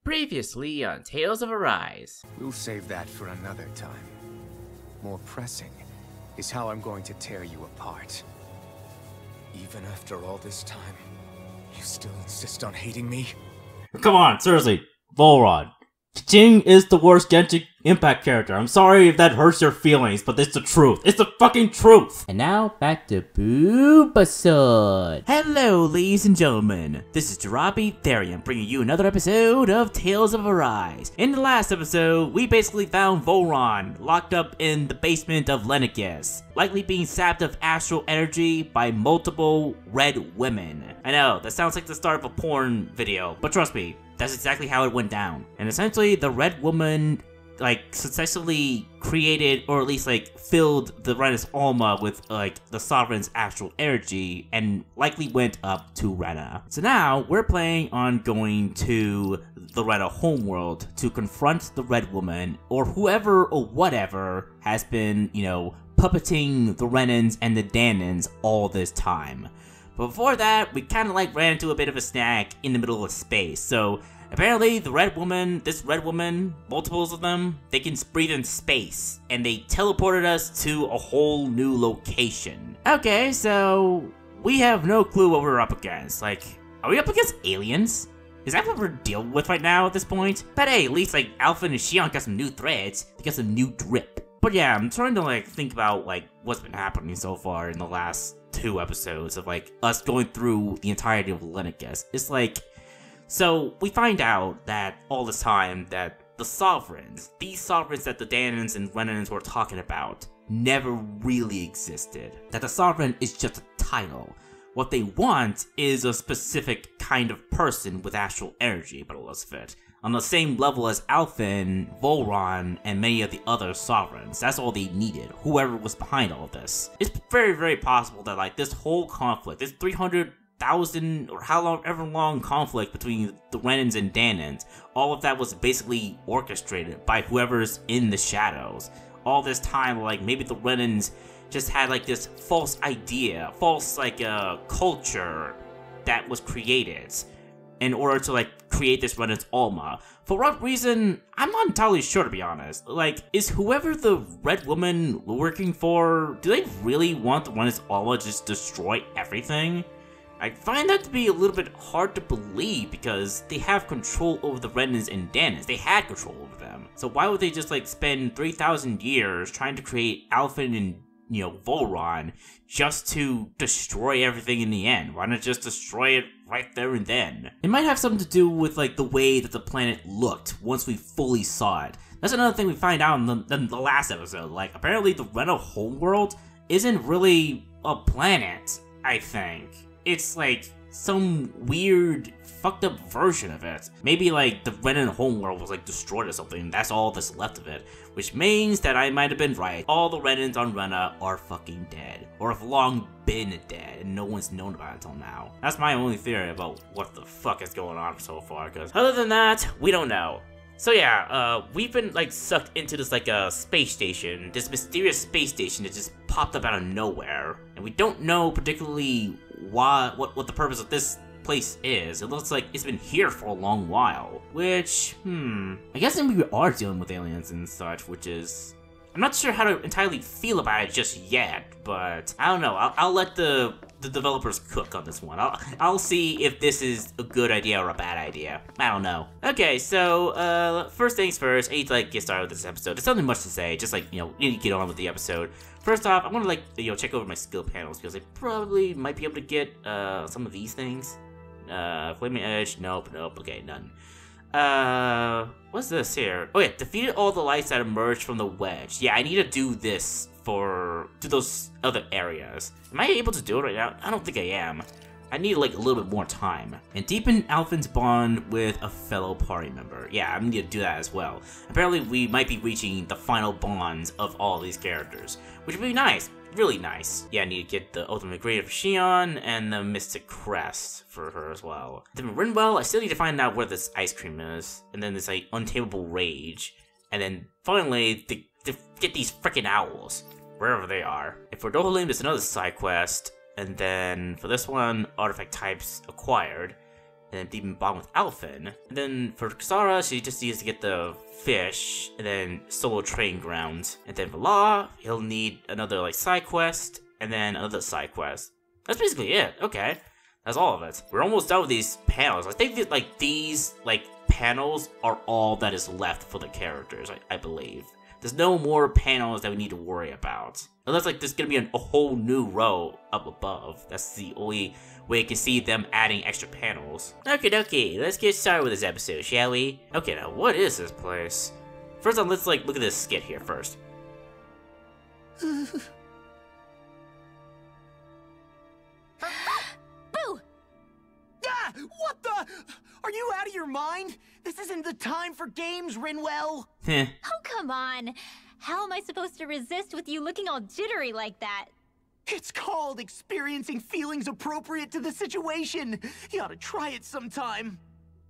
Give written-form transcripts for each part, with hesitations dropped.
Previously on Tales of Arise. We'll save that for another time. More pressing is how I'm going to tear you apart. Even after all this time, you still insist on hating me? Come on, seriously, Volrod. Jing is the worst Genshin Impact character. I'm sorry if that hurts your feelings, but it's the truth. It's the fucking truth! And now, back to Boobasod. Hello, ladies and gentlemen. This is Jarabi Therian bringing you another episode of Tales of Arise. In the last episode, we basically found Volron locked up in the basement of Lenegis, likely being sapped of astral energy by multiple red women. I know, that sounds like the start of a porn video, but trust me, that's exactly how it went down. And essentially, the red woman, successfully created, or at least, filled the Renans Alma with, the Sovereign's astral energy, and likely went up to Rena. So now, we're planning on going to the Rena homeworld to confront the red woman, or whoever or whatever has been, puppeting the Renans and the Dahnans all this time. But before that, we kind of ran into a bit of a snag in the middle of space. So apparently this red woman, multiples of them, they can breathe in space. And they teleported us to a whole new location. Okay, so we have no clue what we're up against. Are we up against aliens? Is that what we're dealing with right now at this point? But hey, at least Alpha and Shion got some new threads. They got some new drip. But yeah, I'm trying to think about what's been happening so far in the last 2 episodes of us going through the entirety of Lenegis. It's so we find out that all this time that the sovereigns, these sovereigns that the Dahnans and Renans were talking about, never really existed. That the sovereign is just a title. What they want is a specific kind of person with astral energy, by the looks of it. On the same level as Alphen, Volron, and many of the other sovereigns. That's all they needed, whoever was behind all of this. It's very, very possible that this whole conflict, this 300,000 or however long conflict between the Renans and Dahnans, all of that was basically orchestrated by whoever's in the shadows. All this time, maybe the Renans just had this false idea, false culture that was created in order to create this Renans Alma. For what reason, I'm not entirely sure, to be honest. Is whoever the red woman working for, do they really want the Renans Alma to just destroy everything? I find that to be a little bit hard to believe because they have control over the Renans and Dahnans. They had control over them. So why would they just spend 3,000 years trying to create Alphen and Volron just to destroy everything in the end? Why not just destroy it right there and then? It might have something to do with the way that the planet looked once we fully saw it. That's another thing we find out in the last episode. Apparently the Rena homeworld isn't really a planet, I think. It's some weird fucked up version of it. Maybe the Renan homeworld was destroyed or something. That's all that's left of it. Which means that I might have been right. All the Renans on Rena are fucking dead. Or have long been dead and no one's known about it until now. That's my only theory about what the fuck is going on so far. Because other than that, we don't know. So yeah, we've been sucked into this space station, this mysterious space station that just popped up out of nowhere, and we don't know particularly what the purpose of this place is. It looks like it's been here for a long while, which I guess then we are dealing with aliens and such, which is, I'm not sure how to entirely feel about it just yet, but I don't know. I'll let the developers cook on this one. I'll see if this is a good idea or a bad idea. I don't know. Okay, so first things first, I need to get started with this episode. There's nothing much to say, just need to get on with the episode. First off, I want to check over my skill panels because I probably might be able to get some of these things. Flaming Edge, nope, okay, none. What's this here? Oh yeah, defeated all the lights that emerged from the wedge. Yeah, I need to do this to those other areas. Am I able to do it right now? I don't think I am. I need a little bit more time. And deepen Alphen's bond with a fellow party member. Yeah, I need to do that as well. Apparently we might be reaching the final bonds of all these characters, which would be nice. Really nice. Yeah, I need to get the Ultimate Grade of Shion and the Mystic Crest for her as well. Then Rinwell, I still need to find out where this ice cream is. And then this Untamable Rage. And then finally, to get these freaking owls, wherever they are. And for Dohalim, there's another side quest. And then for this one, artifact types acquired. and then Demon Bond with Alphen. And then for Kisara, she just needs to get the fish, and then solo training ground. And then for Law, he'll need another like side quest, and then another side quest. That's basically it. Okay, that's all of it. We're almost done with these panels. I think that like these like panels are all that is left for the characters. I believe. There's no more panels that we need to worry about. Unless like there's gonna be a whole new row up above. That's the only way you can see them adding extra panels. Okay, let's get started with this episode, shall we? Okay, now what is this place? First on, let's like look at this skit here first. Boo! Ah! What the? Are you out of your mind? This isn't the time for games, Rinwell. Heh. Oh, come on. How am I supposed to resist with you looking all jittery like that? It's called experiencing feelings appropriate to the situation. You ought to try it sometime.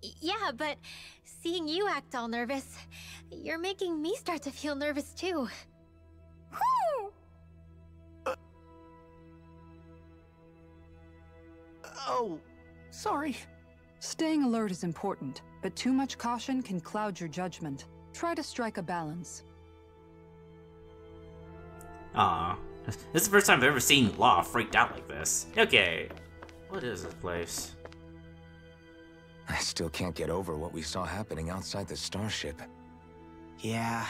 Yeah, but seeing you act all nervous, you're making me start to feel nervous too. Oh, sorry. Staying alert is important, but too much caution can cloud your judgment. Try to strike a balance. Aw. This is the first time I've ever seen Law freaked out like this. Okay. What is this place? I still can't get over what we saw happening outside the starship. Yeah,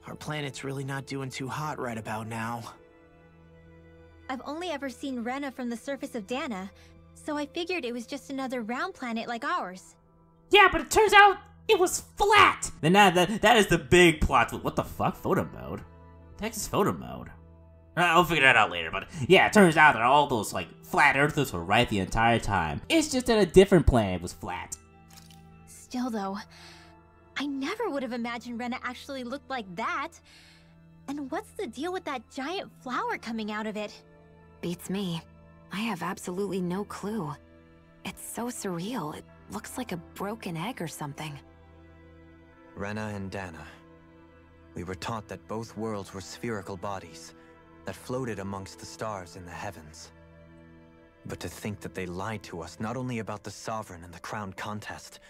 our planet's really not doing too hot right about now. I've only ever seen Rena from the surface of Dahna, so I figured it was just another round planet like ours. Yeah, but it turns out it was flat! Then that is the big plot. What the fuck? Photo mode? The heck is photo mode? I'll figure that out later, but yeah, it turns out that all those like flat earthers were right the entire time. It's just that a different planet was flat. Still though, I never would have imagined Rena actually looked like that. And what's the deal with that giant flower coming out of it? Beats me. I have absolutely no clue. It's so surreal. It looks like a broken egg or something. Rena and Dahna. We were taught that both worlds were spherical bodies that floated amongst the stars in the heavens. But to think that they lied to us not only about the Sovereign and the Crown contest,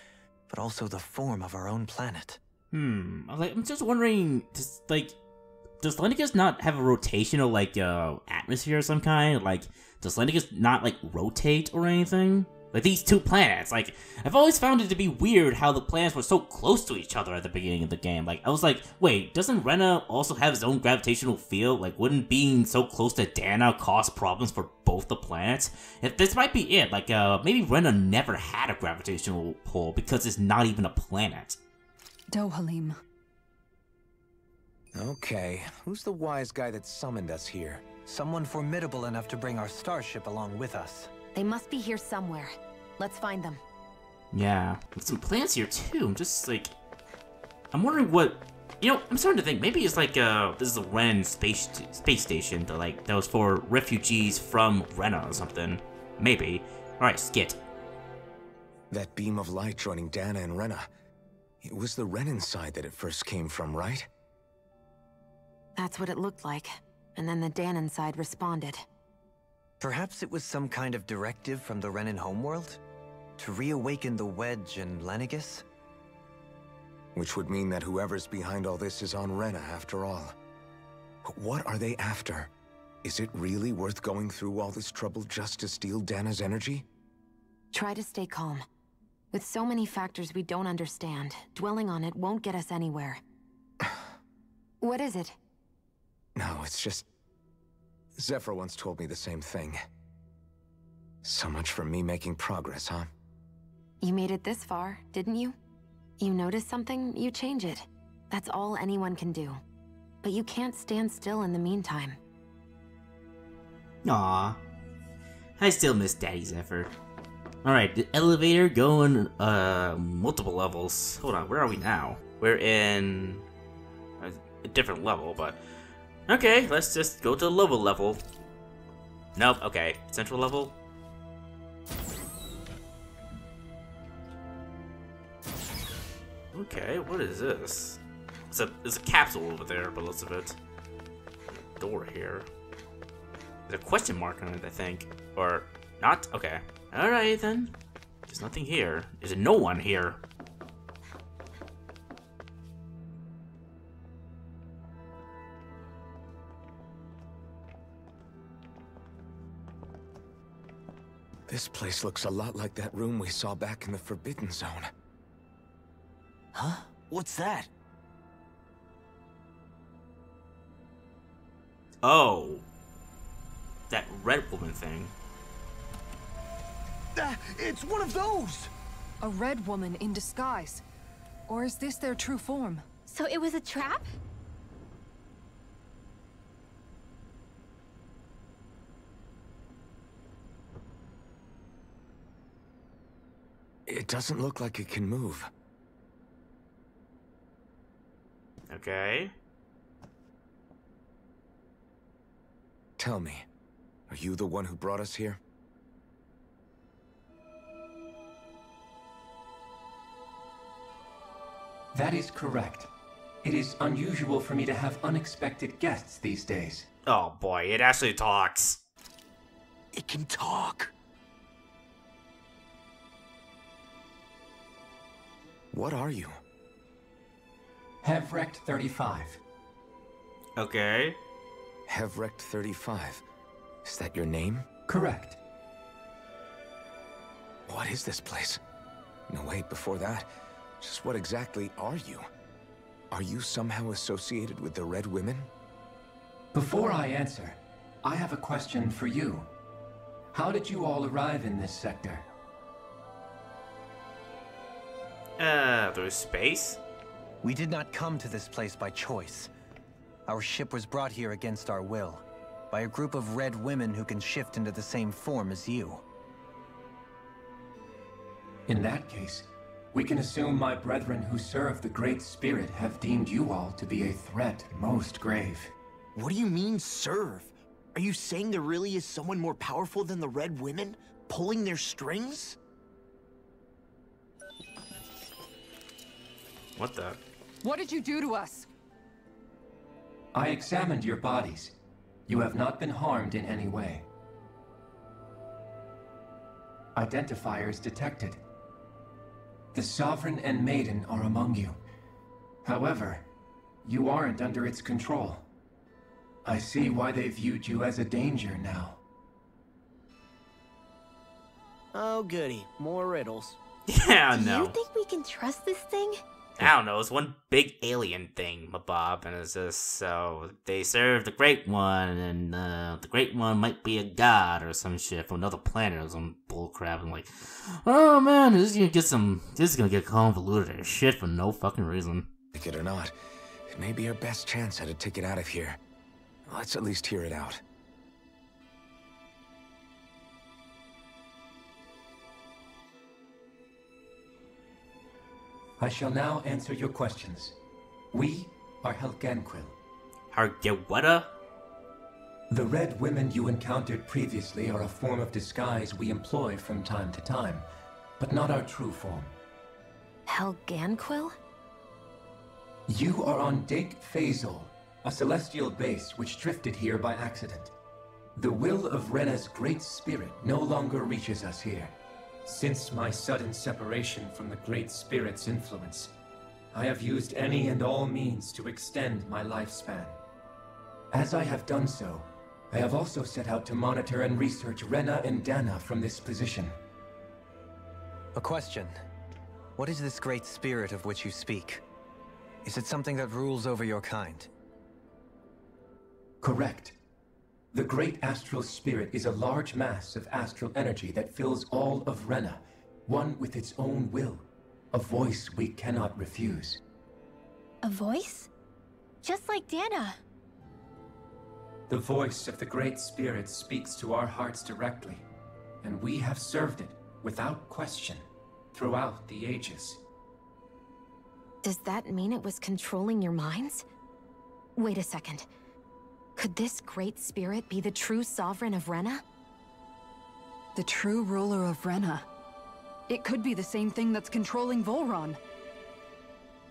but also the form of our own planet. I'm just wondering, does Lennicus not have a rotational, like, atmosphere of some kind? Like, does Lennicus not, like, rotate or anything? Like, these two planets, like, I've always found it to be weird how the planets were so close to each other at the beginning of the game. Like, I was like, wait, doesn't Rena also have his own gravitational field? Like, wouldn't being so close to Dahna cause problems for both the planets? If this might be it, like, maybe Rena never had a gravitational pull because it's not even a planet. Dohalim. Okay, who's the wise guy that summoned us here? Someone formidable enough to bring our starship along with us. They must be here somewhere. Let's find them. Yeah, there's some plants here too. I'm just like, I'm wondering what, you know, I'm starting to think maybe it's like this is a Ren space station that was for refugees from Rena or something. Maybe. All right, skit. That beam of light joining Dahna and Rena. It was the Renan side that it first came from, right? That's what it looked like. And then the Dahnan side responded. Perhaps it was some kind of directive from the Renan homeworld? To reawaken the Wedge and Lennigus? Which would mean that whoever's behind all this is on Rena after all. But what are they after? Is it really worth going through all this trouble just to steal Dahna's energy? Try to stay calm. With so many factors we don't understand, dwelling on it won't get us anywhere. What is it? No, it's just... Zephyr once told me the same thing. So much for me making progress, huh? You made it this far, didn't you? You notice something, you change it. That's all anyone can do. But you can't stand still in the meantime. Aw. I still miss Daddy Zephyr. Alright, the elevator going, multiple levels. Hold on, where are we now? We're in a different level, but... Okay, let's just go to the level. Nope, okay. Central level. Okay, what is this? It's a capsule over there, but looks of it. Door here. There's a question mark on it, I think. Or not? Okay. Alright then. There's nothing here. There's no one here. This place looks a lot like that room we saw back in the Forbidden Zone. Huh? What's that? Oh. That red woman thing. It's one of those! A red woman in disguise. Or is this their true form? So it was a trap? It doesn't look like it can move. Okay. Tell me, are you the one who brought us here? That is correct. It is unusual for me to have unexpected guests these days. Oh boy, it actually talks. It can talk. What are you? Hevrect 35. Okay. Hevrect 35. Is that your name? Correct. What is this place? No, wait, before that, just what exactly are you? Are you somehow associated with the Red Women? Before I answer, I have a question for you. How did you all arrive in this sector? Through space? We did not come to this place by choice. Our ship was brought here against our will, by a group of red women who can shift into the same form as you. In that case, we can assume my brethren who serve the Great Spirit have deemed you all to be a threat most grave. What do you mean, serve? Are you saying there really is someone more powerful than the Red Women, pulling their strings? What the? What did you do to us? I examined your bodies. You have not been harmed in any way. Identifiers detected. The Sovereign and Maiden are among you. However, you aren't under its control. I see why they viewed you as a danger now. Oh goody, more riddles. Yeah, Do no. you think we can trust this thing? I don't know, it's one big alien thing, Bob, and it's just, so, they serve the Great One, and, the Great One might be a god or some shit from another planet or some bullcrap, and like, oh man, this is gonna get convoluted as shit for no fucking reason. Like it or not, it may be our best chance at a ticket out of here. Let's at least hear it out. I shall now answer your questions. We are Helganquil. Hargewetta? The red women you encountered previously are a form of disguise we employ from time to time, but not our true form. Helganquil? You are on Dake Phasol, a celestial base which drifted here by accident. The will of Rena's great spirit no longer reaches us here. Since my sudden separation from the Great Spirit's influence, I have used any and all means to extend my lifespan. As I have done so, I have also set out to monitor and research Rena and Dahna from this position. A question. What is this Great Spirit of which you speak? Is it something that rules over your kind? Correct. The Great Astral Spirit is a large mass of astral energy that fills all of Rena, one with its own will, a voice we cannot refuse. A voice? Just like Dahna. The voice of the Great Spirit speaks to our hearts directly, and we have served it without question throughout the ages. Does that mean it was controlling your minds? Wait a second. Could this Great Spirit be the true Sovereign of Rena? The true ruler of Rena. It could be the same thing that's controlling Volron.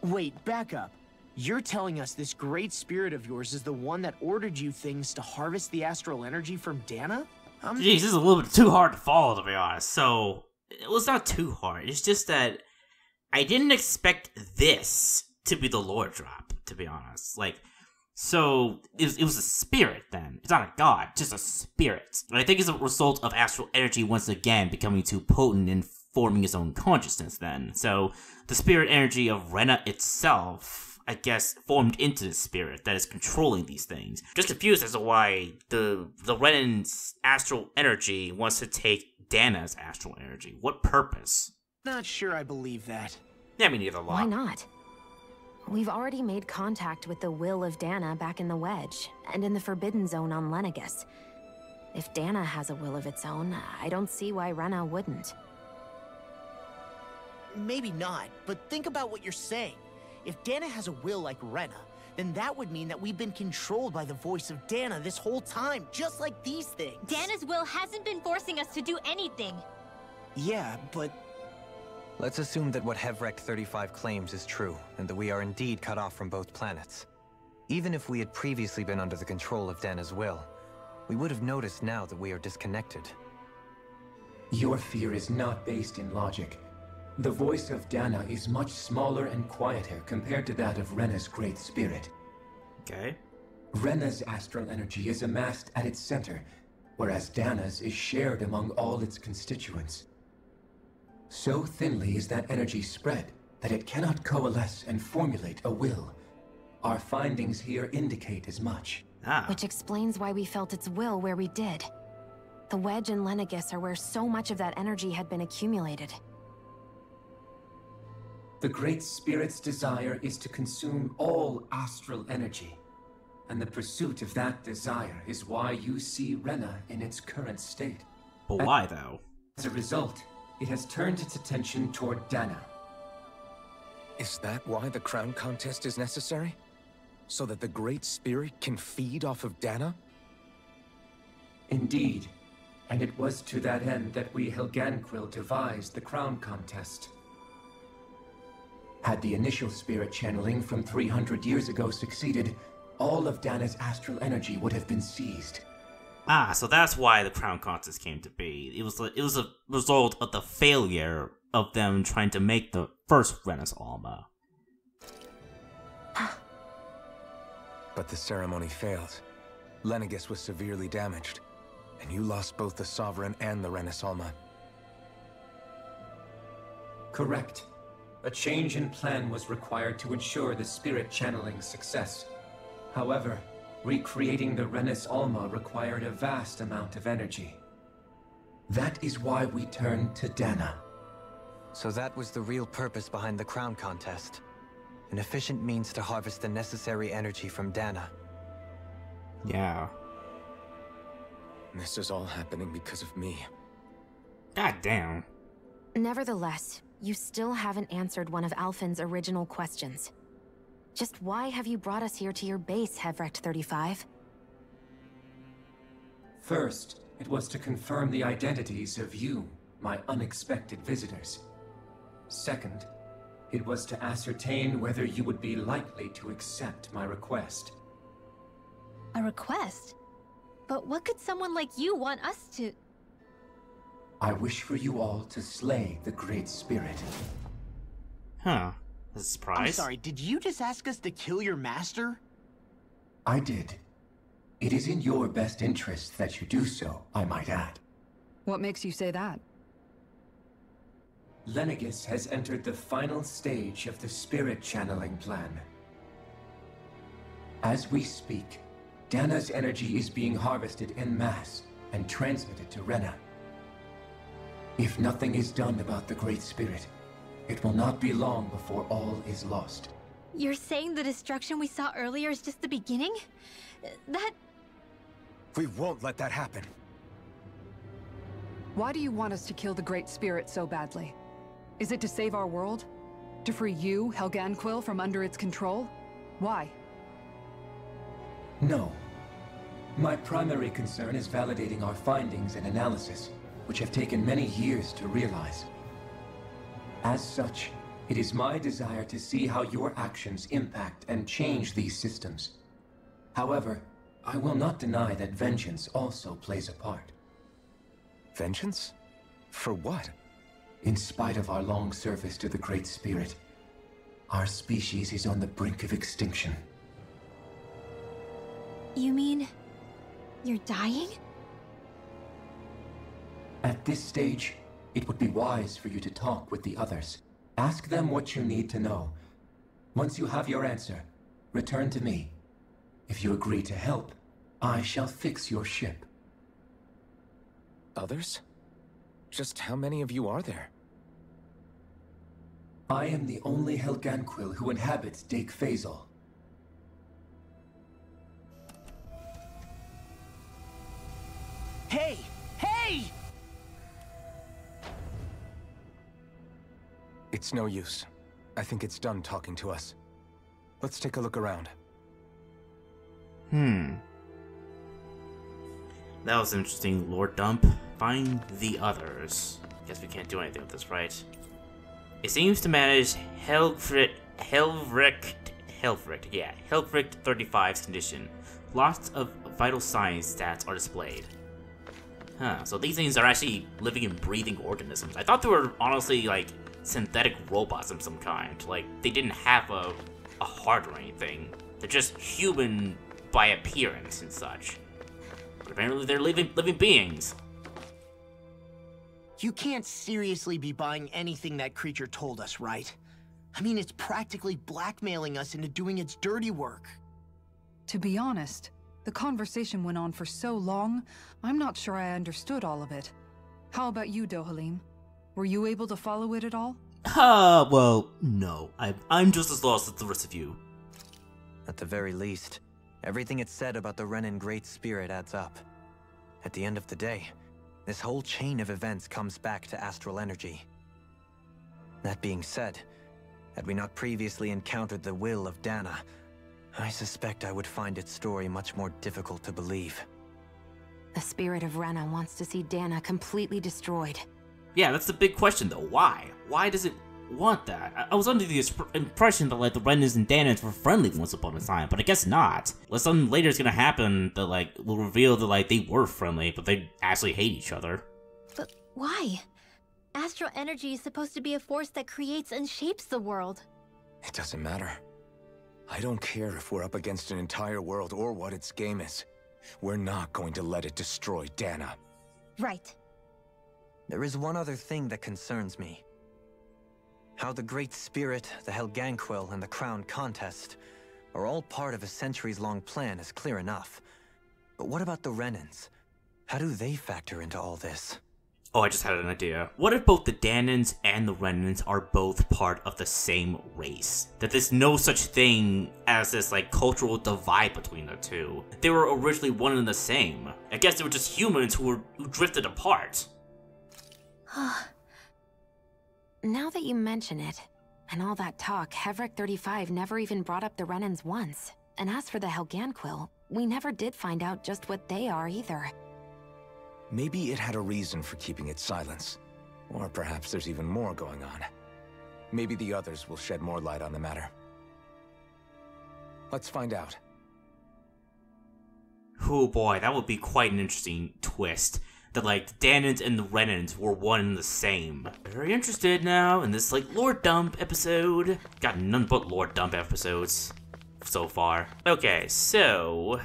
Wait, back up. You're telling us this Great Spirit of yours is the one that ordered you things to harvest the astral energy from Dahna? Jeez, this is a little bit too hard to follow, to be honest. So, it was not too hard. It's just that I didn't expect this to be the lore drop, to be honest. Like, so it was a spirit then. It's not a god, just a spirit. And I think it's a result of astral energy once again becoming too potent and forming its own consciousness then. So the spirit energy of Rena itself, I guess, formed into the spirit that is controlling these things. Just confused as to why the Renan's astral energy wants to take Dahna's astral energy. What purpose? Not sure I believe that. Yeah, me neither, Law. Why not? We've already made contact with the will of Dahna back in the Wedge, and in the Forbidden Zone on Lenegus. If Dahna has a will of its own, I don't see why Rena wouldn't. Maybe not, but think about what you're saying. If Dahna has a will like Rena, then that would mean that we've been controlled by the voice of Dahna this whole time, just like these things. Dahna's will hasn't been forcing us to do anything. Yeah, but... Let's assume that what Hevrecht 35 claims is true, and that we are indeed cut off from both planets. Even if we had previously been under the control of Dahna's will, we would have noticed now that we are disconnected. Your fear is not based in logic. The voice of Dahna is much smaller and quieter compared to that of Rena's great spirit. Okay. Rena's astral energy is amassed at its center, whereas Dahna's is shared among all its constituents. So thinly is that energy spread that it cannot coalesce and formulate a will. Our findings here indicate as much. Which explains why we felt its will where we did. The Wedge and Lenegus are where so much of that energy had been accumulated. The Great Spirit's desire is to consume all astral energy. And the pursuit of that desire is why you see Rena in its current state. But why, though? As a result, it has turned its attention toward Dahna. Is that why the crown contest is necessary? So that the Great Spirit can feed off of Dahna? Indeed. And it was to that end that we Helganquil devised the crown contest. Had the initial spirit channeling from 300 years ago succeeded, all of Dahna's astral energy would have been seized. So that's why the crown contest came to be. It was a result of the failure of them trying to make the first Rena's Alma. But the ceremony failed. Lenegus was severely damaged, and you lost both the Sovereign and the Renas Alma. Correct. A change in plan was required to ensure the spirit channeling's success. However, recreating the Renas Alma required a vast amount of energy. That is why we turned to Dahna. So that was the real purpose behind the crown contest. An efficient means to harvest the necessary energy from Dahna. Yeah. This is all happening because of me. God damn. Nevertheless, you still haven't answered one of Alphen's original questions. Just why have you brought us here to your base, Hevrecht 35? First, it was to confirm the identities of you, my unexpected visitors. Second, it was to ascertain whether you would be likely to accept my request. A request? But what could someone like you want us to... I wish for you all to slay the Great Spirit. Huh. That's a surprise. I'm sorry, did you just ask us to kill your master? I did. It is in your best interest that you do so, I might add. What makes you say that? Lenegus has entered the final stage of the spirit channeling plan. As we speak, Dahna's energy is being harvested en masse and transmitted to Rena. If nothing is done about the Great Spirit, it will not be long before all is lost. You're saying the destruction we saw earlier is just the beginning? That... We won't let that happen. Why do you want us to kill the Great Spirit so badly? Is it to save our world? To free you, Helganquil, from under its control? Why? No. My primary concern is validating our findings and analysis, which have taken many years to realize. As such, it is my desire to see how your actions impact and change these systems. However, I will not deny that vengeance also plays a part. Vengeance? For what? In spite of our long service to the Great Spirit, our species is on the brink of extinction. You mean you're dying? At this stage, it would be wise for you to talk with the others. Ask them what you need to know. Once you have your answer, return to me. If you agree to help, I shall fix your ship. Others? Just how many of you are there? I am the only Helganquil who inhabits Dake Faisal. Hey! Hey! It's no use. I think it's done talking to us. Let's take a look around. That was an interesting lore dump. Find the others. Guess we can't do anything with this, right? It seems to manage Helvricht 35's condition. Lots of vital signs stats are displayed. Huh, so these things are actually living and breathing organisms. I thought they were honestly like synthetic robots of some kind. Like, they didn't have a heart or anything. They're just human by appearance and such. But apparently they're living beings. You can't seriously be buying anything that creature told us, right? I mean, it's practically blackmailing us into doing its dirty work. To be honest, the conversation went on for so long, I'm not sure I understood all of it. How about you, Dohalim? Were you able to follow it at all? Well, no. I'm just as lost as the rest of you. At the very least, everything it said about the Renan Great Spirit adds up. At the end of the day, this whole chain of events comes back to astral energy. That being said, had we not previously encountered the will of Dahna, I suspect I would find its story much more difficult to believe. The spirit of Rena wants to see Dahna completely destroyed. Yeah, that's the big question though. Why? Why does it want that? I was under the impression that like the Renans and Dahnans were friendly once upon a time, but I guess not. Unless something later is gonna happen that like will reveal that like they were friendly, but they actually hate each other. But why? Astral energy is supposed to be a force that creates and shapes the world. It doesn't matter. I don't care if we're up against an entire world or what its game is. We're not going to let it destroy Dahna. Right. There is one other thing that concerns me. How the Great Spirit, the Helganquil, and the Crown Contest are all part of a centuries-long plan is clear enough. But what about the Renans? How do they factor into all this? Oh, I just had an idea. What if both the Dahnans and the Renans are both part of the same race? That there's no such thing as this, like, cultural divide between the two. They were originally one and the same. I guess they were just humans who drifted apart. Now that you mention it, and all that talk, Helvricht 35 never even brought up the Renans once. And as for the Helganquil, we never did find out just what they are either. Maybe it had a reason for keeping its silence. Or perhaps there's even more going on. Maybe the others will shed more light on the matter. Let's find out. Oh boy, that would be quite an interesting twist. That like the Dahnans and the Renans were one and the same. Very interested now in this like lore dump episode. Got none but lore dump episodes so far. Okay, so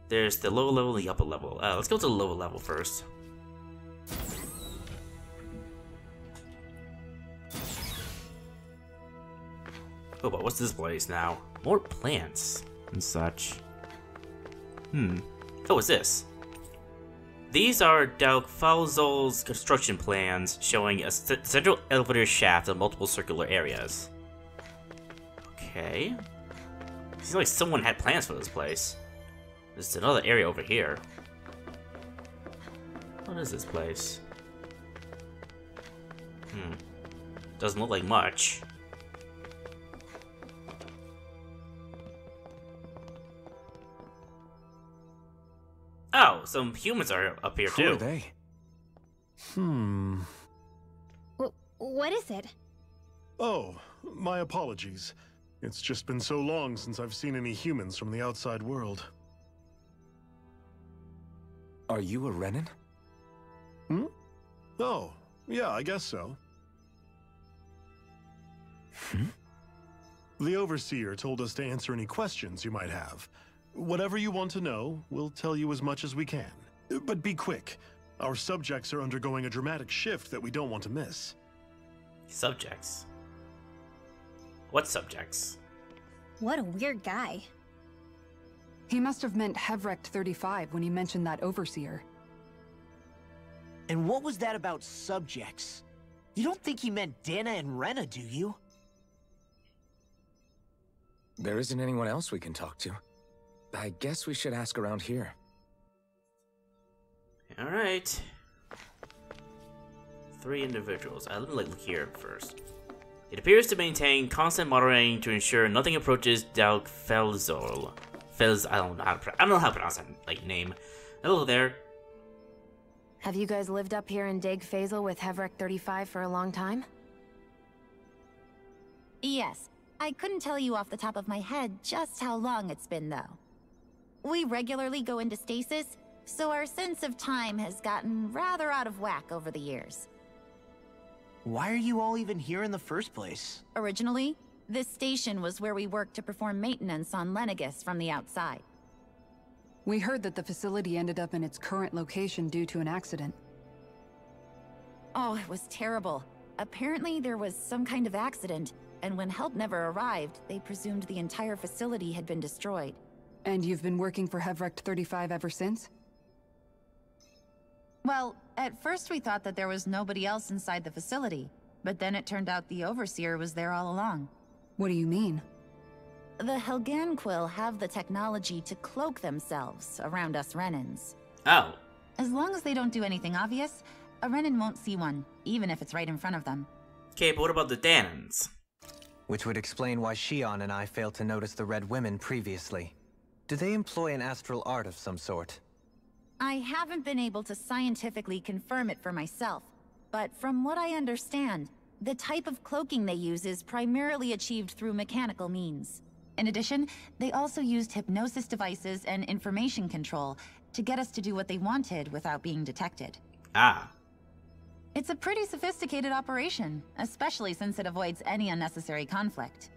there's the lower level and the upper level. Let's go to the lower level first. Oh, but what's this place now? More plants and such. Oh, what's this? These are Dalkfalzol's construction plans showing a central elevator shaft in multiple circular areas. Okay. Seems like someone had plans for this place. There's another area over here. What is this place? Doesn't look like much. Oh, some humans are up here too. Who are they? What is it? Oh, my apologies. It's just been so long since I've seen any humans from the outside world. Are you a Renan? Oh, Yeah, I guess so. Hmm? The Overseer told us to answer any questions you might have. Whatever you want to know, we'll tell you as much as we can. But be quick. Our subjects are undergoing a dramatic shift that we don't want to miss. Subjects? What subjects? What a weird guy. He must have meant Hevrect 35 when he mentioned that Overseer. And what was that about subjects? You don't think he meant Dahna and Rena, do you? There isn't anyone else we can talk to. I guess we should ask around here. Alright. 3 individuals. Let me look here first. It appears to maintain constant monitoring to ensure nothing approaches Felzol. I don't know how to pronounce that name. Hello there. Have you guys lived up here in Deg Fazel with Hevrect 35 for a long time? Yes. I couldn't tell you off the top of my head just how long it's been, though. We regularly go into stasis, so our sense of time has gotten rather out of whack over the years. Why are you all even here in the first place? Originally, this station was where we worked to perform maintenance on Lenegis from the outside. We heard that the facility ended up in its current location due to an accident. Oh, it was terrible. Apparently there was some kind of accident, and when help never arrived, they presumed the entire facility had been destroyed. And you've been working for Hevrect 35 ever since? Well, at first we thought that there was nobody else inside the facility, but then it turned out the Overseer was there all along. What do you mean? The Helganquil have the technology to cloak themselves around us Renans. Oh. As long as they don't do anything obvious, a Renan won't see one, even if it's right in front of them. Okay, but what about the Dahnans? Which would explain why Shion and I failed to notice the Red Women previously. Do they employ an astral art of some sort? I haven't been able to scientifically confirm it for myself, but from what I understand, the type of cloaking they use is primarily achieved through mechanical means. In addition, they also used hypnosis devices and information control to get us to do what they wanted without being detected. Ah. It's a pretty sophisticated operation, especially since it avoids any unnecessary conflict.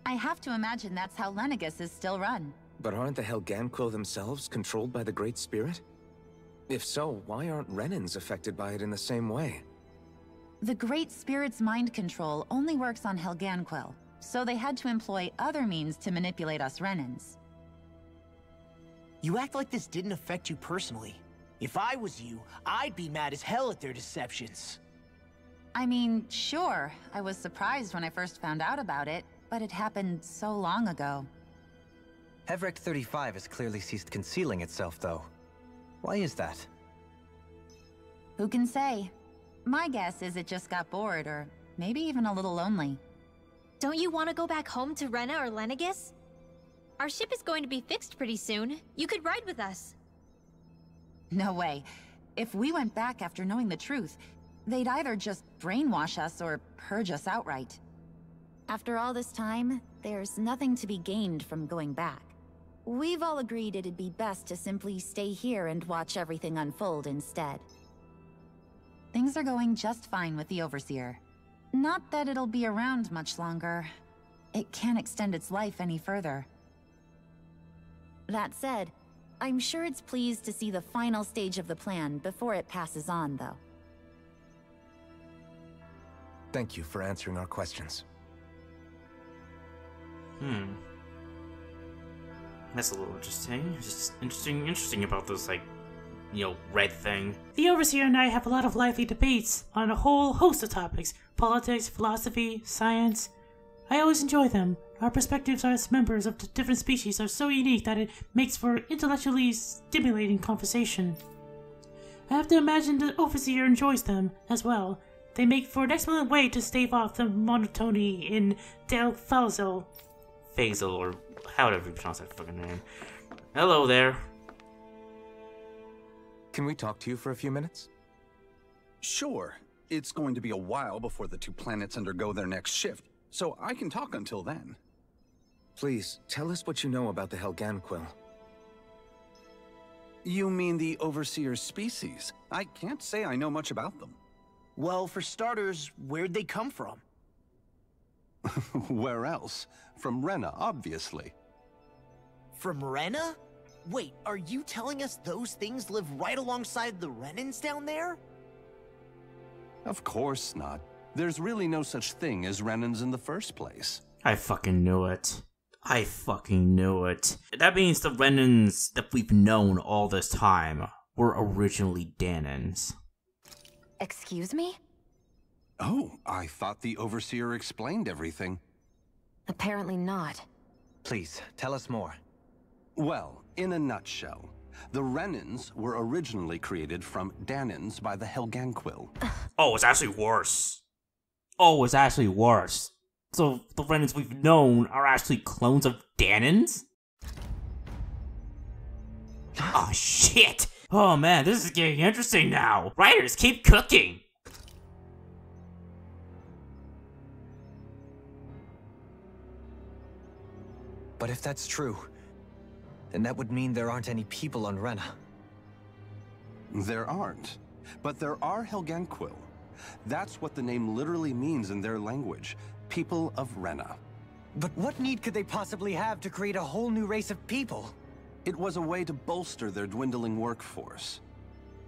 I have to imagine that's how Lenegis is still run. But aren't the Helganquil themselves controlled by the Great Spirit? If so, why aren't Renans affected by it in the same way? The Great Spirit's mind control only works on Helganquil, so they had to employ other means to manipulate us Renans. You act like this didn't affect you personally. If I was you, I'd be mad as hell at their deceptions. I mean, sure, I was surprised when I first found out about it, but it happened so long ago. Hevrect 35 has clearly ceased concealing itself, though. Why is that? Who can say? My guess is it just got bored, or maybe even a little lonely. Don't you want to go back home to Rena or Lenegis? Our ship is going to be fixed pretty soon. You could ride with us. No way. If we went back after knowing the truth, they'd either just brainwash us or purge us outright. After all this time, there's nothing to be gained from going back. We've all agreed it'd be best to simply stay here and watch everything unfold instead. Things are going just fine with the Overseer. Not that it'll be around much longer. It can't extend its life any further. That said, I'm sure it's pleased to see the final stage of the plan before it passes on, though. Thank you for answering our questions. That's a little interesting. Just interesting about this, red thing. The Overseer and I have a lot of lively debates on a whole host of topics. Politics, philosophy, science. I always enjoy them. Our perspectives as members of the different species are so unique that it makes for intellectually stimulating conversation. I have to imagine the Overseer enjoys them as well. They make for an excellent way to stave off the monotony in Del Fazel, or however you pronounce that fucking name. Hello there. Can we talk to you for a few minutes? Sure. It's going to be a while before the two planets undergo their next shift, so I can talk until then. Please, tell us what you know about the Helganquil. You mean the Overseer species? I can't say I know much about them. Well, for starters, where'd they come from? Where else? From Rena, obviously. From Rena? Wait, are you telling us those things live right alongside the Renans down there? Of course not. There's really no such thing as Renans in the first place. I fucking knew it. I fucking knew it. That means the Renans that we've known all this time were originally Dahnans. Excuse me? Oh, I thought the Overseer explained everything. Apparently not. Please, tell us more. Well, in a nutshell, the Renans were originally created from Dahnans by the Helganquil. Oh, it's actually worse. Oh, it's actually worse. So the Renans we've known are actually clones of Dahnans? Oh shit! Oh man, this is getting interesting now. Writers, keep cooking! But if that's true, then that would mean there aren't any people on Rena. There aren't, but there are Helganquil. That's what the name literally means in their language, people of Rena. But what need could they possibly have to create a whole new race of people? It was a way to bolster their dwindling workforce.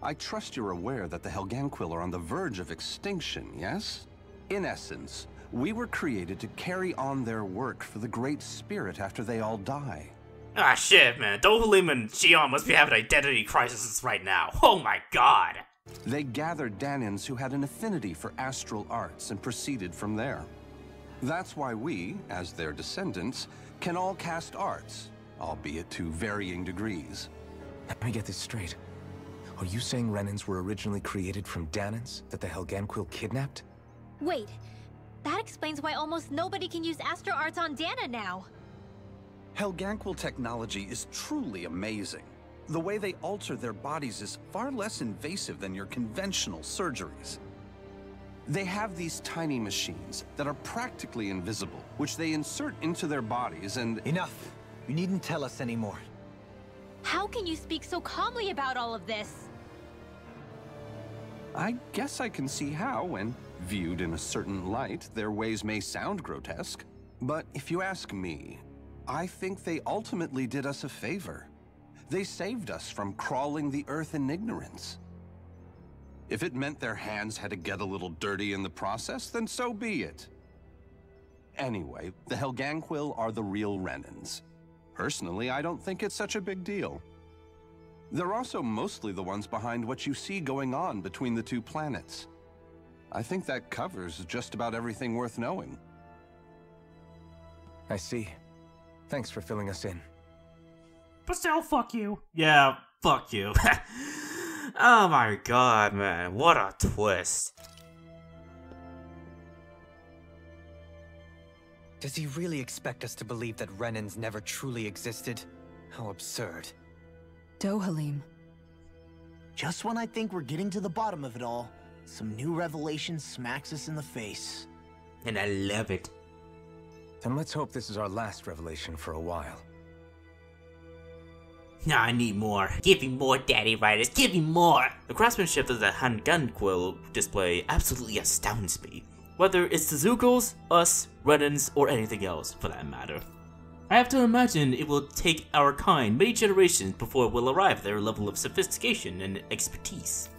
I trust you're aware that the Helganquil are on the verge of extinction, yes? In essence, we were created to carry on their work for the Great Spirit after they all die. Ah shit, man. Dohalim and Xion must be having identity crises right now. Oh my god. They gathered Dahnans who had an affinity for astral arts and proceeded from there. That's why we, as their descendants, can all cast arts, albeit to varying degrees. Let me get this straight. Are you saying Renans were originally created from Dahnans that the Helganquil kidnapped? Wait, that explains why almost nobody can use astral arts on Dahna now. Helganquil technology is truly amazing. The way they alter their bodies is far less invasive than your conventional surgeries. They have these tiny machines that are practically invisible, which they insert into their bodies and— Enough! You needn't tell us anymore. How can you speak so calmly about all of this? I guess I can see how, when viewed in a certain light, their ways may sound grotesque. But if you ask me, I think they ultimately did us a favor. They saved us from crawling the earth in ignorance. If it meant their hands had to get a little dirty in the process, then so be it. Anyway, the Helganquil are the real Renans. Personally, I don't think it's such a big deal. They're also mostly the ones behind what you see going on between the two planets. I think that covers just about everything worth knowing. I see. Thanks for filling us in. But still, fuck you. Yeah, fuck you. Oh my god, man. What a twist. Does he really expect us to believe that Renans never truly existed? How absurd. Dohalim. Just when I think we're getting to the bottom of it all, some new revelation smacks us in the face. And I love it. Then let's hope this is our last revelation for a while. Nah, I need more. Give me more, daddy writers. Give me more. The craftsmanship of the Helganquil display absolutely astounds me. Whether it's the Zugos, us, Renans, or anything else, for that matter. I have to imagine it will take our kind many generations before we'll arrive at their level of sophistication and expertise.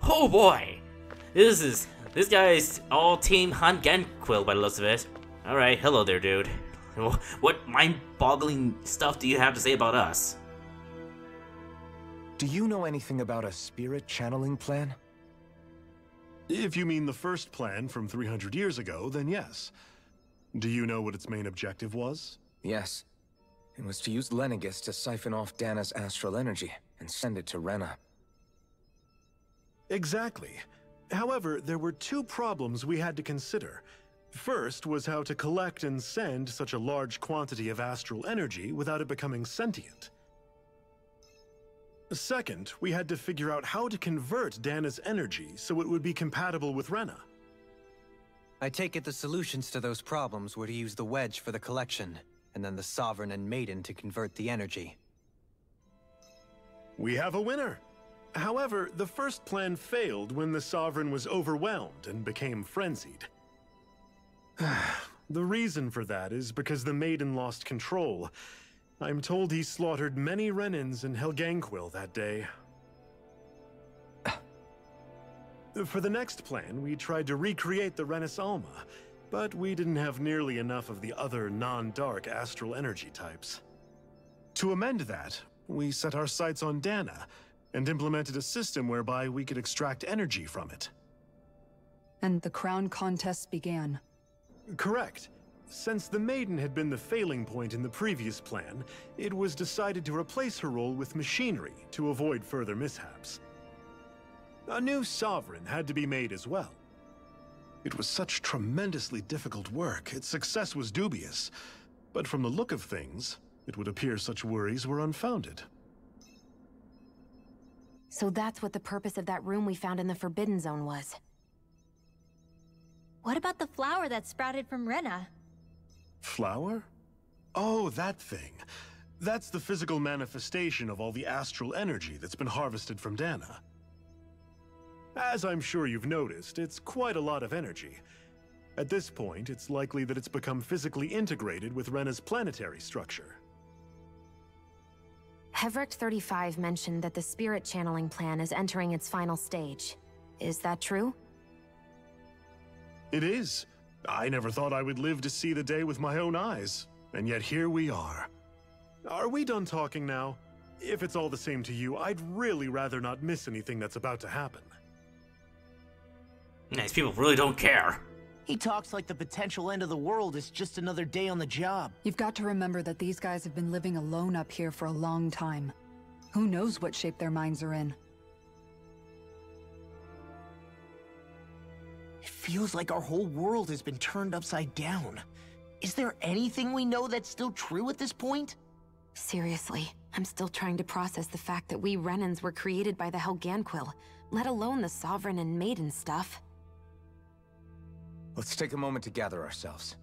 Oh boy! This guy's all team Helganquil by the looks of it. Alright, hello there, dude. What mind-boggling stuff do you have to say about us? Do you know anything about a spirit channeling plan? If you mean the first plan from 300 years ago, then yes. Do you know what its main objective was? Yes. It was to use Lenegis to siphon off Dahna's astral energy and send it to Rena. Exactly. However, there were two problems we had to consider. First was how to collect and send such a large quantity of astral energy without it becoming sentient. Second, we had to figure out how to convert Dahna's energy so it would be compatible with Rena. I take it the solutions to those problems were to use the wedge for the collection, and then the Sovereign and Maiden to convert the energy. We have a winner! However, the first plan failed when the Sovereign was overwhelmed and became frenzied. The reason for that is because the Maiden lost control. I'm told he slaughtered many Renans in Helganquil that day. For the next plan, we tried to recreate the Renis Alma, but we didn't have nearly enough of the other non-dark astral energy types. To amend that, we set our sights on Dahna, and implemented a system whereby we could extract energy from it. And the crown contests began. Correct. Since the Maiden had been the failing point in the previous plan, it was decided to replace her role with machinery to avoid further mishaps. A new Sovereign had to be made as well. It was such tremendously difficult work, its success was dubious. But from the look of things, it would appear such worries were unfounded. So that's what the purpose of that room we found in the Forbidden Zone was. What about the flower that sprouted from Rena? Flower? Oh, that thing. That's the physical manifestation of all the astral energy that's been harvested from Dahna. As I'm sure you've noticed, it's quite a lot of energy. At this point, it's likely that it's become physically integrated with Rena's planetary structure. Hevrecht 35 mentioned that the spirit channeling plan is entering its final stage. Is that true? It is. I never thought I would live to see the day with my own eyes, and yet here we are. Are we done talking now? If it's all the same to you, I'd really rather not miss anything that's about to happen. These people really don't care. He talks like the potential end of the world is just another day on the job. You've got to remember that these guys have been living alone up here for a long time. Who knows what shape their minds are in? It feels like our whole world has been turned upside down. Is there anything we know that's still true at this point? Seriously, I'm still trying to process the fact that we Renans were created by the Helganquil, let alone the Sovereign and Maiden stuff. Let's take a moment to gather ourselves.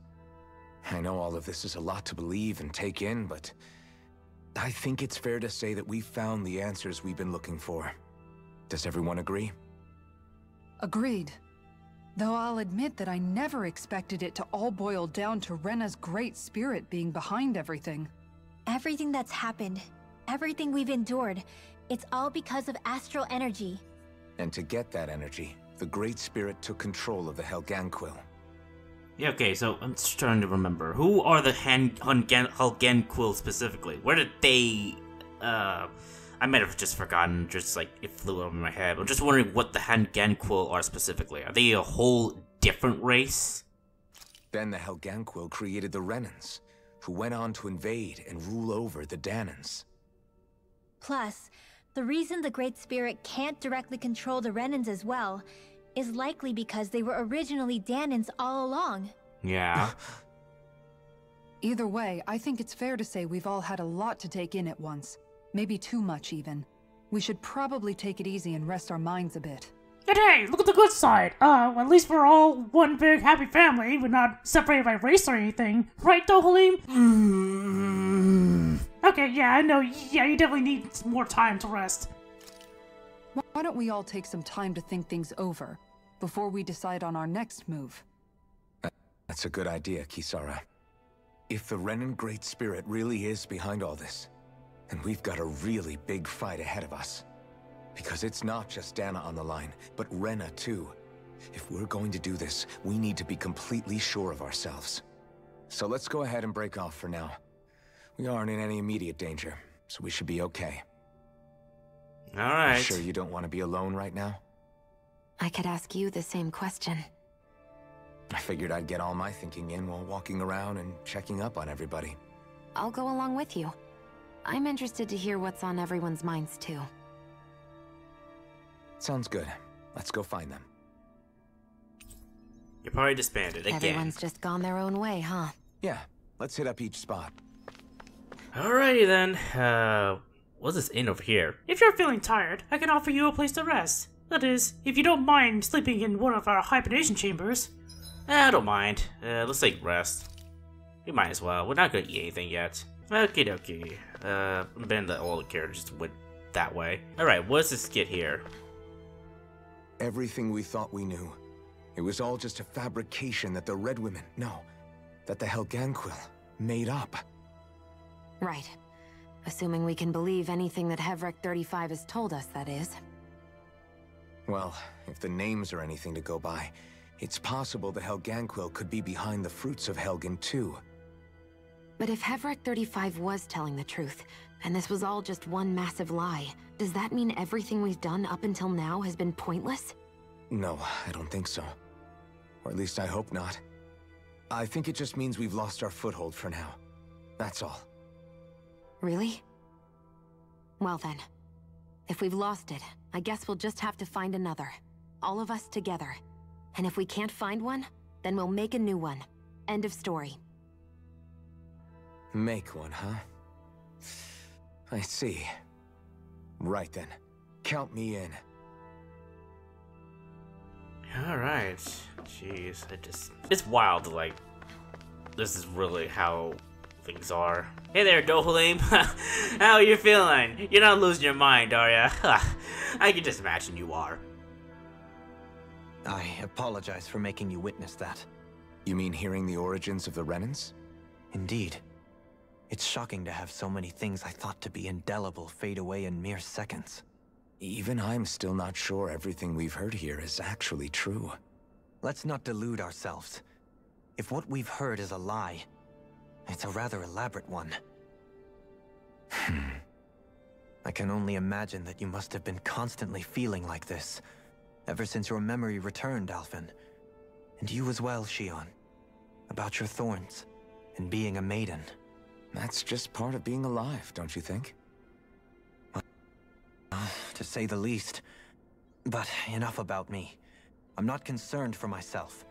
I know all of this is a lot to believe and take in, but I think it's fair to say that we've found the answers we've been looking for. Does everyone agree? Agreed. Though I'll admit that I never expected it to all boil down to Rena's great spirit being behind everything. Everything that's happened, everything we've endured, it's all because of astral energy. And to get that energy, the Great Spirit took control of the Helganquil. Yeah, okay, so I'm just trying to remember. Who are the Helganquil specifically? Where did they, I might have just forgotten, just like, it flew over my head. I'm just wondering what the Helganquil are specifically. Are they a whole different race? Then the Helganquil created the Renans, who went on to invade and rule over the Dahnans. Plus, the reason the Great Spirit can't directly control the Renans as well is likely because they were originally Dahnans all along. Yeah. Either way, I think it's fair to say we've all had a lot to take in at once. Maybe too much, even. We should probably take it easy and rest our minds a bit. Hey, look at the good side. At least we're all one big happy family. We're not separated by race or anything. Right, though, Halim? Okay, yeah, I know. Yeah, you definitely need some more time to rest. Why don't we all take some time to think things over before we decide on our next move? That's a good idea, Kisara. If the Renan Great Spirit really is behind all this, then we've got a really big fight ahead of us. Because it's not just Dahna on the line, but Rena too. If we're going to do this, we need to be completely sure of ourselves. So let's go ahead and break off for now. We aren't in any immediate danger, so we should be okay. Alright. Sure you don't want to be alone right now? I could ask you the same question. I figured I'd get all my thinking in while walking around and checking up on everybody. I'll go along with you. I'm interested to hear what's on everyone's minds too. Sounds good. Let's go find them. You're probably disbanded again. Everyone's just gone their own way, huh? Yeah, let's hit up each spot. Alrighty then. What's this inn over here? If you're feeling tired, I can offer you a place to rest. That is, if you don't mind sleeping in one of our hibernation chambers. I don't mind. Let's take rest. We might as well. We're not gonna eat anything yet. Okie dokie. Bend the old characters with that way. Alright, what's this skit here? Everything we thought we knew. It was all just a fabrication that the Red Women, no, that the Helganquil made up. Right. Assuming we can believe anything that Hevrek 35 has told us, that is. Well, if the names are anything to go by, it's possible the Helganquil could be behind the fruits of Helgen too. But if Hevrek 35 was telling the truth, and this was all just one massive lie, does that mean everything we've done up until now has been pointless? No, I don't think so. Or at least I hope not. I think it just means we've lost our foothold for now. That's all. Really? Well then, if we've lost it, I guess we'll just have to find another. All of us together. And if we can't find one, then we'll make a new one. End of story. Make one, huh? I see. Right then. Count me in. Alright. Jeez, it's wild, like, this is really how things are. Hey there, Dohalim. How are you feeling? You're not losing your mind, are ya? I can just imagine you are. I apologize for making you witness that. You mean hearing the origins of the Renans? Indeed. It's shocking to have so many things I thought to be indelible fade away in mere seconds. Even I'm still not sure everything we've heard here is actually true. Let's not delude ourselves. If what we've heard is a lie, it's a rather elaborate one. I can only imagine that you must have been constantly feeling like this, ever since your memory returned, Alphen. And you as well, Shion. About your thorns, and being a maiden. That's just part of being alive, don't you think? To say the least. But enough about me. I'm not concerned for myself.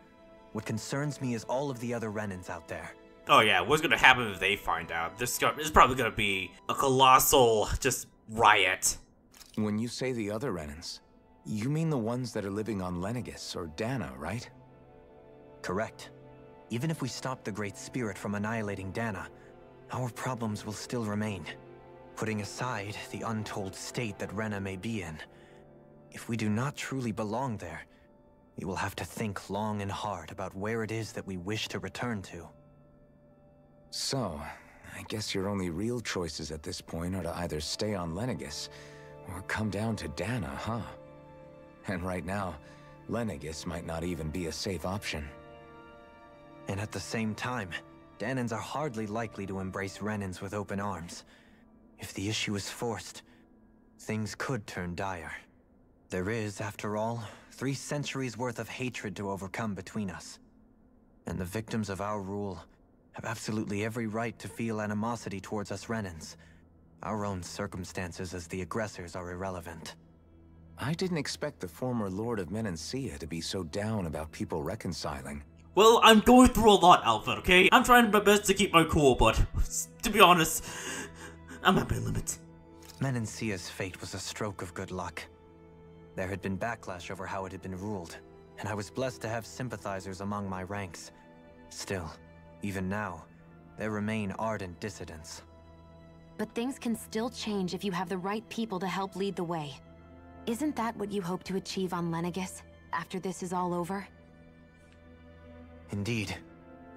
What concerns me is all of the other Renans out there. Oh yeah, what's gonna happen if they find out? This is probably gonna be a colossal, just, riot. When you say the other Renans, you mean the ones that are living on Lenegis or Dahna, right? Correct. Even if we stop the Great Spirit from annihilating Dahna, our problems will still remain. Putting aside the untold state that Rena may be in, if we do not truly belong there, we will have to think long and hard about where it is that we wish to return to. So, I guess your only real choices at this point are to either stay on Lenegis, or come down to Dahna, huh? And right now, Lenegis might not even be a safe option. And at the same time, Dahnans are hardly likely to embrace Renans with open arms. If the issue is forced, things could turn dire. There is, after all, 3 centuries worth of hatred to overcome between us. And the victims of our rule have absolutely every right to feel animosity towards us Renans. Our own circumstances as the aggressors are irrelevant. I didn't expect the former Lord of Menancia to be so down about people reconciling. Well, I'm going through a lot, Alpha, okay? I'm trying my best to keep my cool, but to be honest, I'm at my limit. Menancia's fate was a stroke of good luck. There had been backlash over how it had been ruled, and I was blessed to have sympathizers among my ranks. Still, even now, there remain ardent dissidents. But things can still change if you have the right people to help lead the way. Isn't that what you hope to achieve on Lenegis, after this is all over? Indeed.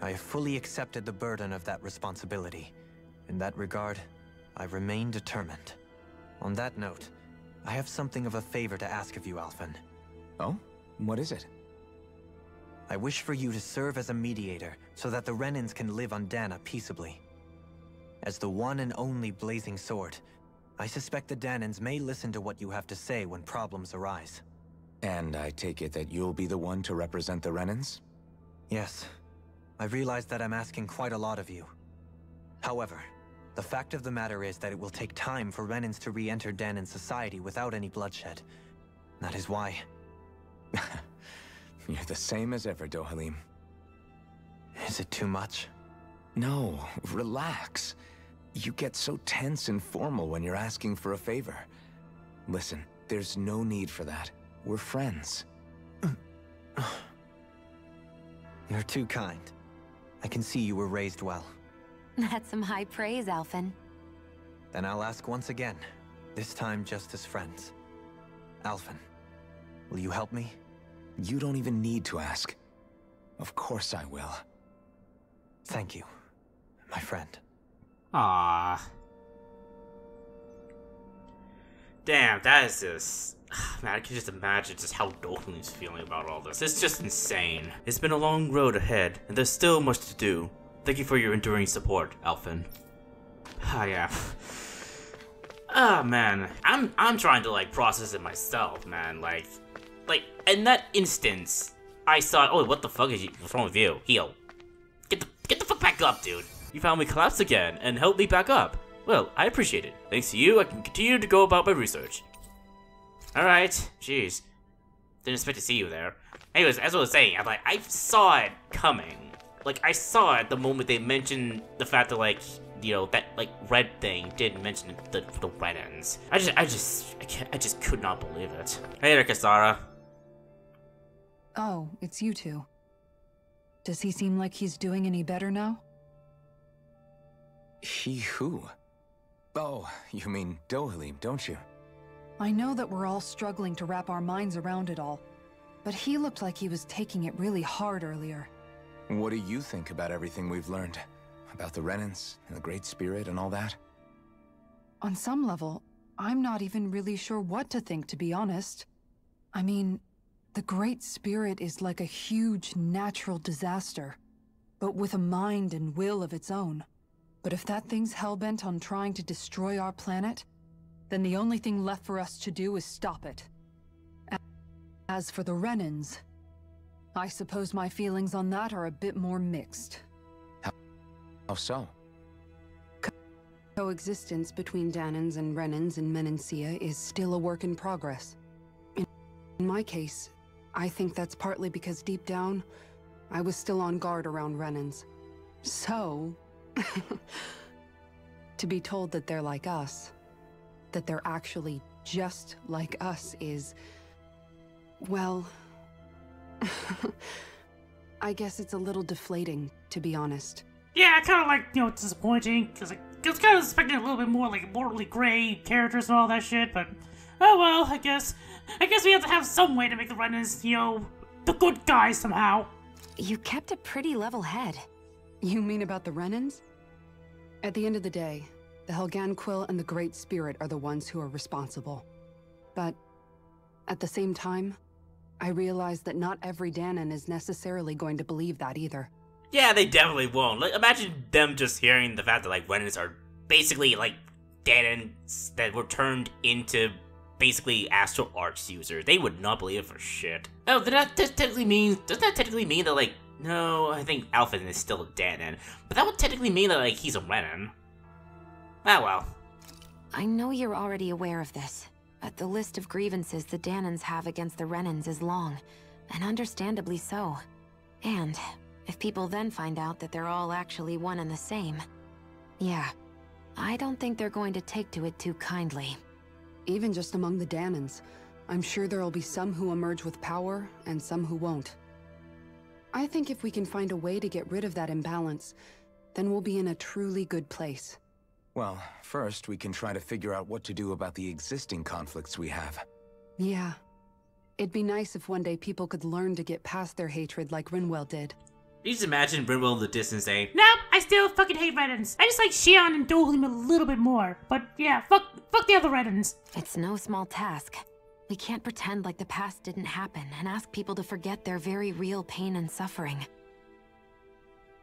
I have fully accepted the burden of that responsibility. In that regard, I remain determined. On that note, I have something of a favor to ask of you, Alphen. Oh? What is it? I wish for you to serve as a mediator so that the Renans can live on Dahna peaceably. As the one and only Blazing Sword, I suspect the Dahnans may listen to what you have to say when problems arise. And I take it that you'll be the one to represent the Renans? Yes. I realize that I'm asking quite a lot of you. However, the fact of the matter is that it will take time for Renans to re-enter Dahnan society without any bloodshed. That is why... You're the same as ever, Dohalim. Is it too much? No, relax. You get so tense and formal when you're asking for a favor. Listen, there's no need for that. We're friends. You're too kind. I can see you were raised well. That's some high praise, Alphen. Then I'll ask once again. This time just as friends. Alphen, will you help me? You don't even need to ask. Of course I will. Thank you, my friend. Ah. Damn, that is just... Man, I can just imagine just how Dahnan is feeling about all this. It's just insane. It's been a long road ahead, and there's still much to do. Thank you for your enduring support, Alphen. Ah, yeah. Ah, man. I'm trying to, like, process it myself, man. Like, in that instance, I saw... Oh, what the fuck is you... What's wrong with you? Heal. Get the fuck back up, dude. You found me collapsed again, and helped me back up. Well, I appreciate it. Thanks to you, I can continue to go about my research. Alright, jeez. Didn't expect to see you there. Anyways, as I was saying, I saw it coming. Like, I saw it the moment they mentioned the fact that, like, you know, that, like, red thing did mention the Renans. I just could not believe it. Hey there, Kasara. Oh, it's you two. Does he seem like he's doing any better now? He who? Oh, you mean Dohalim, don't you? I know that we're all struggling to wrap our minds around it all, but he looked like he was taking it really hard earlier. What do you think about everything we've learned? About the Renans, and the Great Spirit, and all that? On some level, I'm not even really sure what to think, to be honest. I mean, the Great Spirit is like a huge natural disaster, but with a mind and will of its own. But if that thing's hellbent on trying to destroy our planet, then the only thing left for us to do is stop it. As for the Renans, I suppose my feelings on that are a bit more mixed. How so? Coexistence between Dahnans and Renans in Menancia is still a work in progress. In my case, I think that's partly because deep down, I was still on guard around Renans. So... to be told that they're like us, that they're actually just like us is... well... I guess it's a little deflating, to be honest. Yeah, kind of like, you know, disappointing, because I was kind of expecting a little bit more, like, mortally gray characters and all that shit, but... Oh well, I guess we have to have some way to make the Renans, you know, the good guys somehow. You kept a pretty level head. You mean about the Renans? At the end of the day, the Helganquil and the Great Spirit are the ones who are responsible. But at the same time, I realize that not every Dahnan is necessarily going to believe that either. Yeah, they definitely won't. Like, imagine them just hearing the fact that, like, Renans are basically, like, Dahnans that were turned into basically astral arts users. They would not believe it for shit. Oh, does that technically mean that, like, no, I think Alphen is still a Dahnan, but that would technically mean that, like, he's a Renan. Ah, well. I know you're already aware of this, but the list of grievances the Dahnans have against the Renans is long, and understandably so. And if people then find out that they're all actually one and the same, yeah, I don't think they're going to take to it too kindly. Even just among the Dahnans, I'm sure there'll be some who emerge with power, and some who won't. I think if we can find a way to get rid of that imbalance, then we'll be in a truly good place. Well, first we can try to figure out what to do about the existing conflicts we have. Yeah. It'd be nice if one day people could learn to get past their hatred like Rinwell did. You just imagine Rinwell in the distance saying, Nope, I still fucking hate Renans. I just like Xion and Dohalim a little bit more. But yeah, fuck the other Renans. It's no small task. We can't pretend like the past didn't happen and ask people to forget their very real pain and suffering.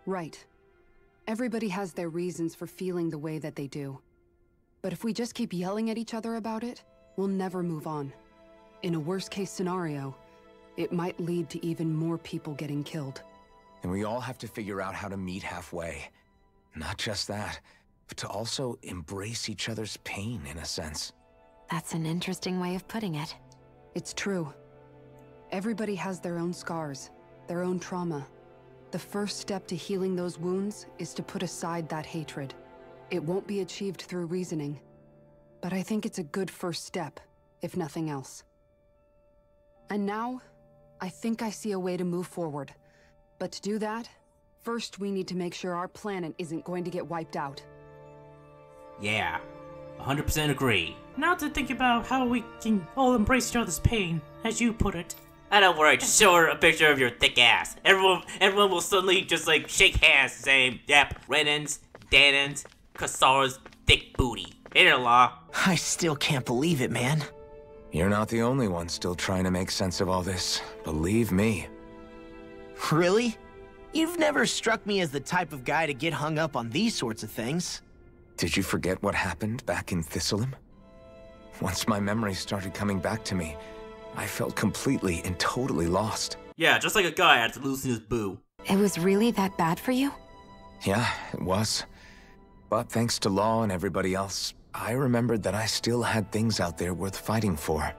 Right. Everybody has their reasons for feeling the way that they do. But if we just keep yelling at each other about it, we'll never move on. In a worst-case scenario, it might lead to even more people getting killed. And we all have to figure out how to meet halfway. Not just that, but to also embrace each other's pain, in a sense. That's an interesting way of putting it. It's true. Everybody has their own scars, their own trauma. The first step to healing those wounds is to put aside that hatred. It won't be achieved through reasoning, but I think it's a good first step, if nothing else. And now, I think I see a way to move forward. But to do that, first we need to make sure our planet isn't going to get wiped out. yeah. 100% agree. Now to think about how we can all embrace each other's pain, as you put it. Don't worry, just show her a picture of your thick ass. Everyone will suddenly just like shake hands saying, yep, Renans, Dahnans, Kasara's thick booty. In-law. I still can't believe it, man. You're not the only one still trying to make sense of all this. Believe me. Really? You've never struck me as the type of guy to get hung up on these sorts of things. Did you forget what happened back in Thistleum? Once my memories started coming back to me, I felt completely and totally lost. Yeah, just like a guy after losing his boo. It was really that bad for you? Yeah, it was. But thanks to Law and everybody else, I remembered that I still had things out there worth fighting for.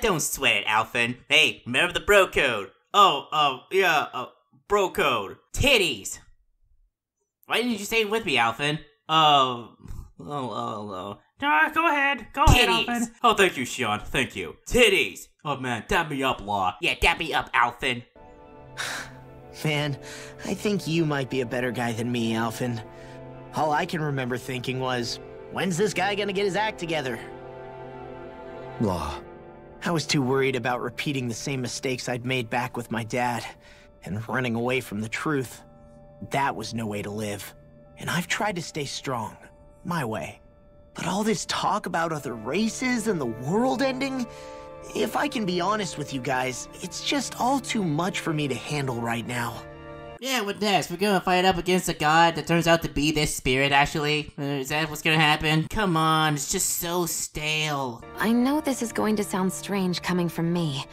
Don't sweat it, Alphen. Hey, remember the bro code. Bro code. Titties. Why didn't you say it with me, Alphen? Go ahead, Alphen. Oh, thank you, Sean, thank you. Titties. Oh man, dab me up, Law. Yeah, dab me up, Alphen. Man, I think you might be a better guy than me, Alphen. All I can remember thinking was, when's this guy gonna get his act together? Law. I was too worried about repeating the same mistakes I'd made back with my dad, and running away from the truth. That was no way to live. And I've tried to stay strong, my way. But all this talk about other races and the world ending, if I can be honest with you guys, it's just all too much for me to handle right now. Yeah, what next? We're gonna fight up against a god that turns out to be this spirit, actually? Is that what's gonna happen? Come on, it's just so stale. I know this is going to sound strange coming from me,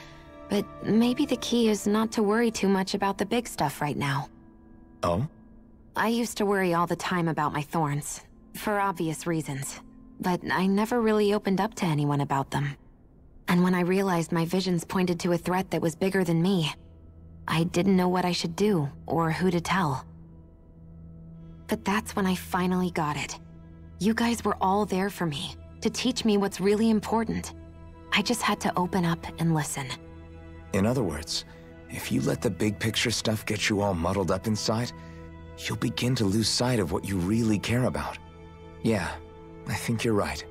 but maybe the key is not to worry too much about the big stuff right now. Oh? I used to worry all the time about my thorns, for obvious reasons, but I never really opened up to anyone about them. And when I realized my visions pointed to a threat that was bigger than me, I didn't know what I should do, or who to tell. But that's when I finally got it. You guys were all there for me, to teach me what's really important. I just had to open up and listen. In other words, if you let the big picture stuff get you all muddled up inside, you'll begin to lose sight of what you really care about. Yeah, I think you're right.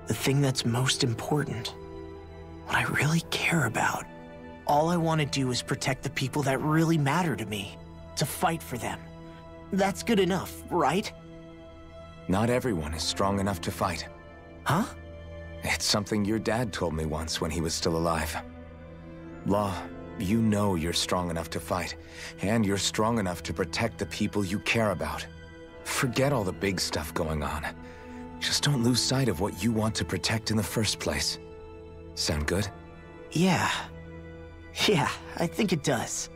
The thing that's most important, what I really care about. All I want to do is protect the people that really matter to me, to fight for them. That's good enough, right? Not everyone is strong enough to fight. Huh? It's something your dad told me once when he was still alive. Law, you know you're strong enough to fight, and you're strong enough to protect the people you care about. Forget all the big stuff going on. Just don't lose sight of what you want to protect in the first place. Sound good? Yeah, I think it does.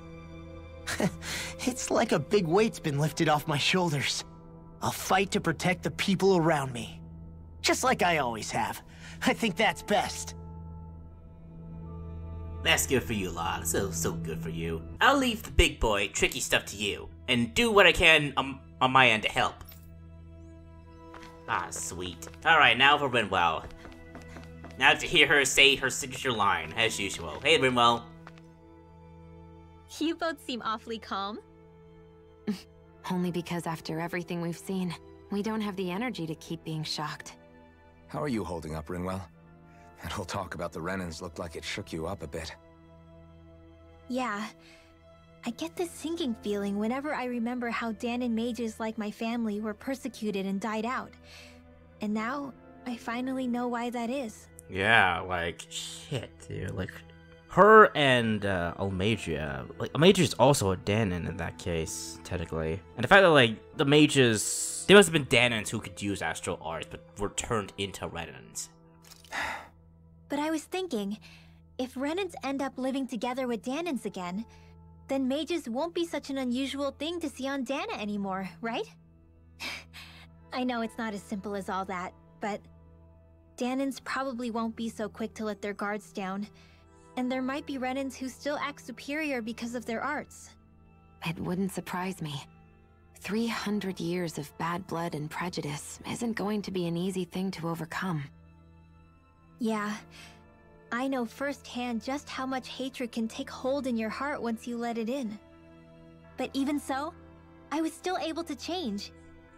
It's like a big weight's been lifted off my shoulders. I'll fight to protect the people around me. Just like I always have. I think that's best. That's good for you, Law. So good for you. I'll leave the big boy, tricky stuff to you, and do what I can on my end to help. Ah, sweet. Alright, now for Rinwell. Now to hear her say her signature line, as usual. Hey, Rinwell. You both seem awfully calm. Only because after everything we've seen, we don't have the energy to keep being shocked. How are you holding up, Rinwell? That whole talk about the Renans looked like it shook you up a bit. Yeah. I get this sinking feeling whenever I remember how Dahnan mages like my family were persecuted and died out. And now, I finally know why that is. Yeah, like, shit, dude, like, her and Almagia, like, Almagia's also a Dahnan in that case, technically. And the fact that, like, the mages, they must have been Dahnans who could use astral arts, but were turned into Renans. But I was thinking, if Renans end up living together with Dahnans again, then mages won't be such an unusual thing to see on Dahna anymore, right? I know it's not as simple as all that, but Dahnans probably won't be so quick to let their guards down, and there might be Renans who still act superior because of their arts. It wouldn't surprise me. 300 years of bad blood and prejudice isn't going to be an easy thing to overcome. Yeah, I know firsthand just how much hatred can take hold in your heart once you let it in. But even so, I was still able to change.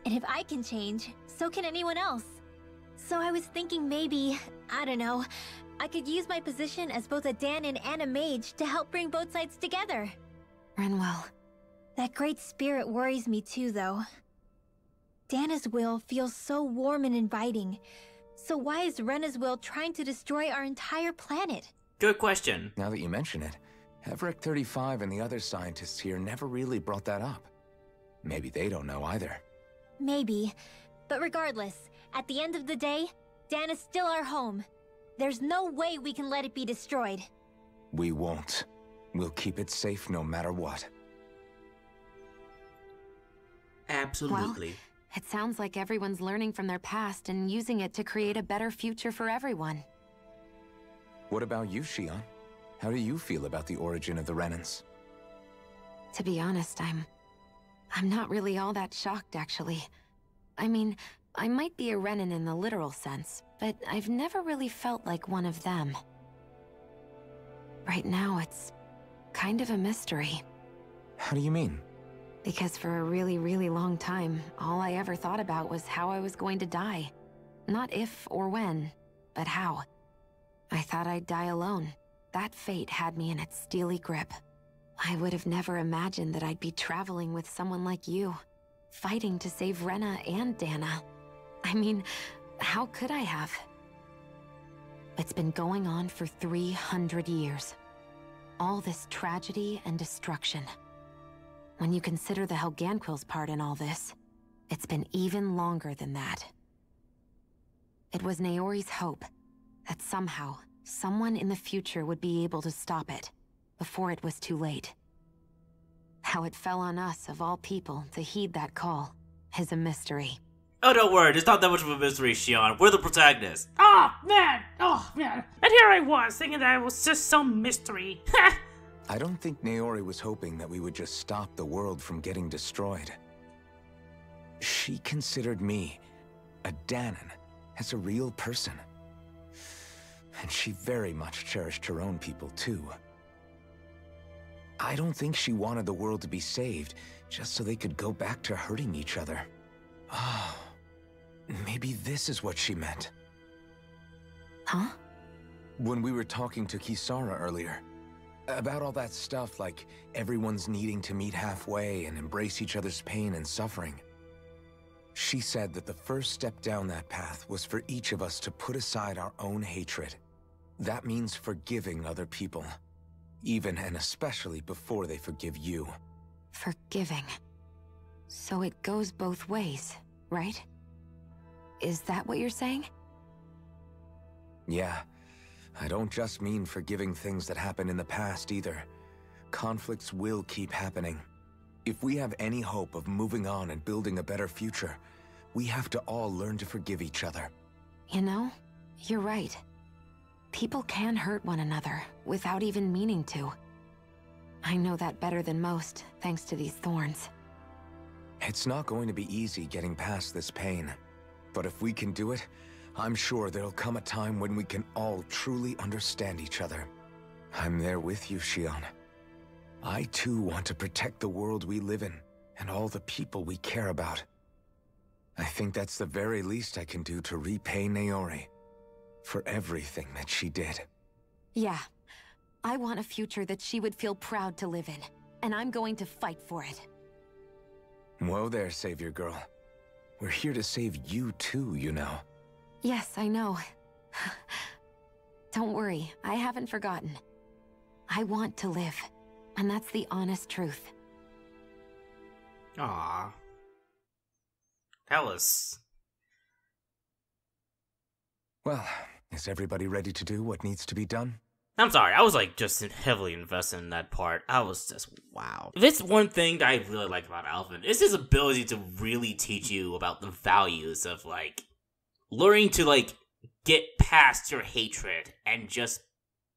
And if I can change, so can anyone else. So I was thinking maybe, I don't know, I could use my position as both a Dahnan and a mage to help bring both sides together. Renwell. That great spirit worries me too, though. Dana's will feels so warm and inviting. So why is Rena's will trying to destroy our entire planet? Good question. Now that you mention it, Everett 35 and the other scientists here never really brought that up. Maybe they don't know either. Maybe. But regardless, at the end of the day, Dana's still our home. There's no way we can let it be destroyed. We won't. We'll keep it safe no matter what. Absolutely. Well, it sounds like everyone's learning from their past and using it to create a better future for everyone. What about you, Shion? How do you feel about the origin of the Renans? To be honest, I'm not really all that shocked, actually. I mean, I might be a Renan in the literal sense, but I've never really felt like one of them. Right now, it's kind of a mystery. How do you mean? Because for a really, really long time, all I ever thought about was how I was going to die. Not if or when, but how. I thought I'd die alone. That fate had me in its steely grip. I would have never imagined that I'd be traveling with someone like you, fighting to save Rena and Dana. I mean, how could I have? It's been going on for 300 years. All this tragedy and destruction. When you consider the Helganquil's part in all this, it's been even longer than that. It was Naori's hope that somehow, someone in the future would be able to stop it, before it was too late. How it fell on us, of all people, to heed that call, is a mystery. Oh, don't worry, it's not that much of a mystery, Shion. We're the protagonists. Oh, man. And here I was, thinking that it was just some mystery. I don't think Naori was hoping that we would just stop the world from getting destroyed. She considered me, a Dahnan, as a real person. And she very much cherished her own people, too. I don't think she wanted the world to be saved, just so they could go back to hurting each other. Oh, maybe this is what she meant. Huh? When we were talking to Kisara earlier, about all that stuff like everyone's needing to meet halfway and embrace each other's pain and suffering. She said that the first step down that path was for each of us to put aside our own hatred. That means forgiving other people, even and especially before they forgive you. Forgiving. So it goes both ways, right? Is that what you're saying? Yeah. I don't just mean forgiving things that happened in the past either. Conflicts will keep happening. If we have any hope of moving on and building a better future, we have to all learn to forgive each other. You know, you're right. People can hurt one another without even meaning to. I know that better than most, thanks to these thorns. It's not going to be easy getting past this pain. But if we can do it, I'm sure there'll come a time when we can all truly understand each other. I'm there with you, Shion. I too want to protect the world we live in, and all the people we care about. I think that's the very least I can do to repay Naori for everything that she did. Yeah. I want a future that she would feel proud to live in, and I'm going to fight for it. Whoa there, Savior Girl. We're here to save you too, you know. Yes, I know. Don't worry, I haven't forgotten. I want to live, and that's the honest truth. Aww. That was... Well, is everybody ready to do what needs to be done? I'm sorry, I was like just heavily invested in that part. I was just, wow. If it's one thing that I really like about Alvin, it's his ability to really teach you about the values of like, learning to like, get past your hatred and just,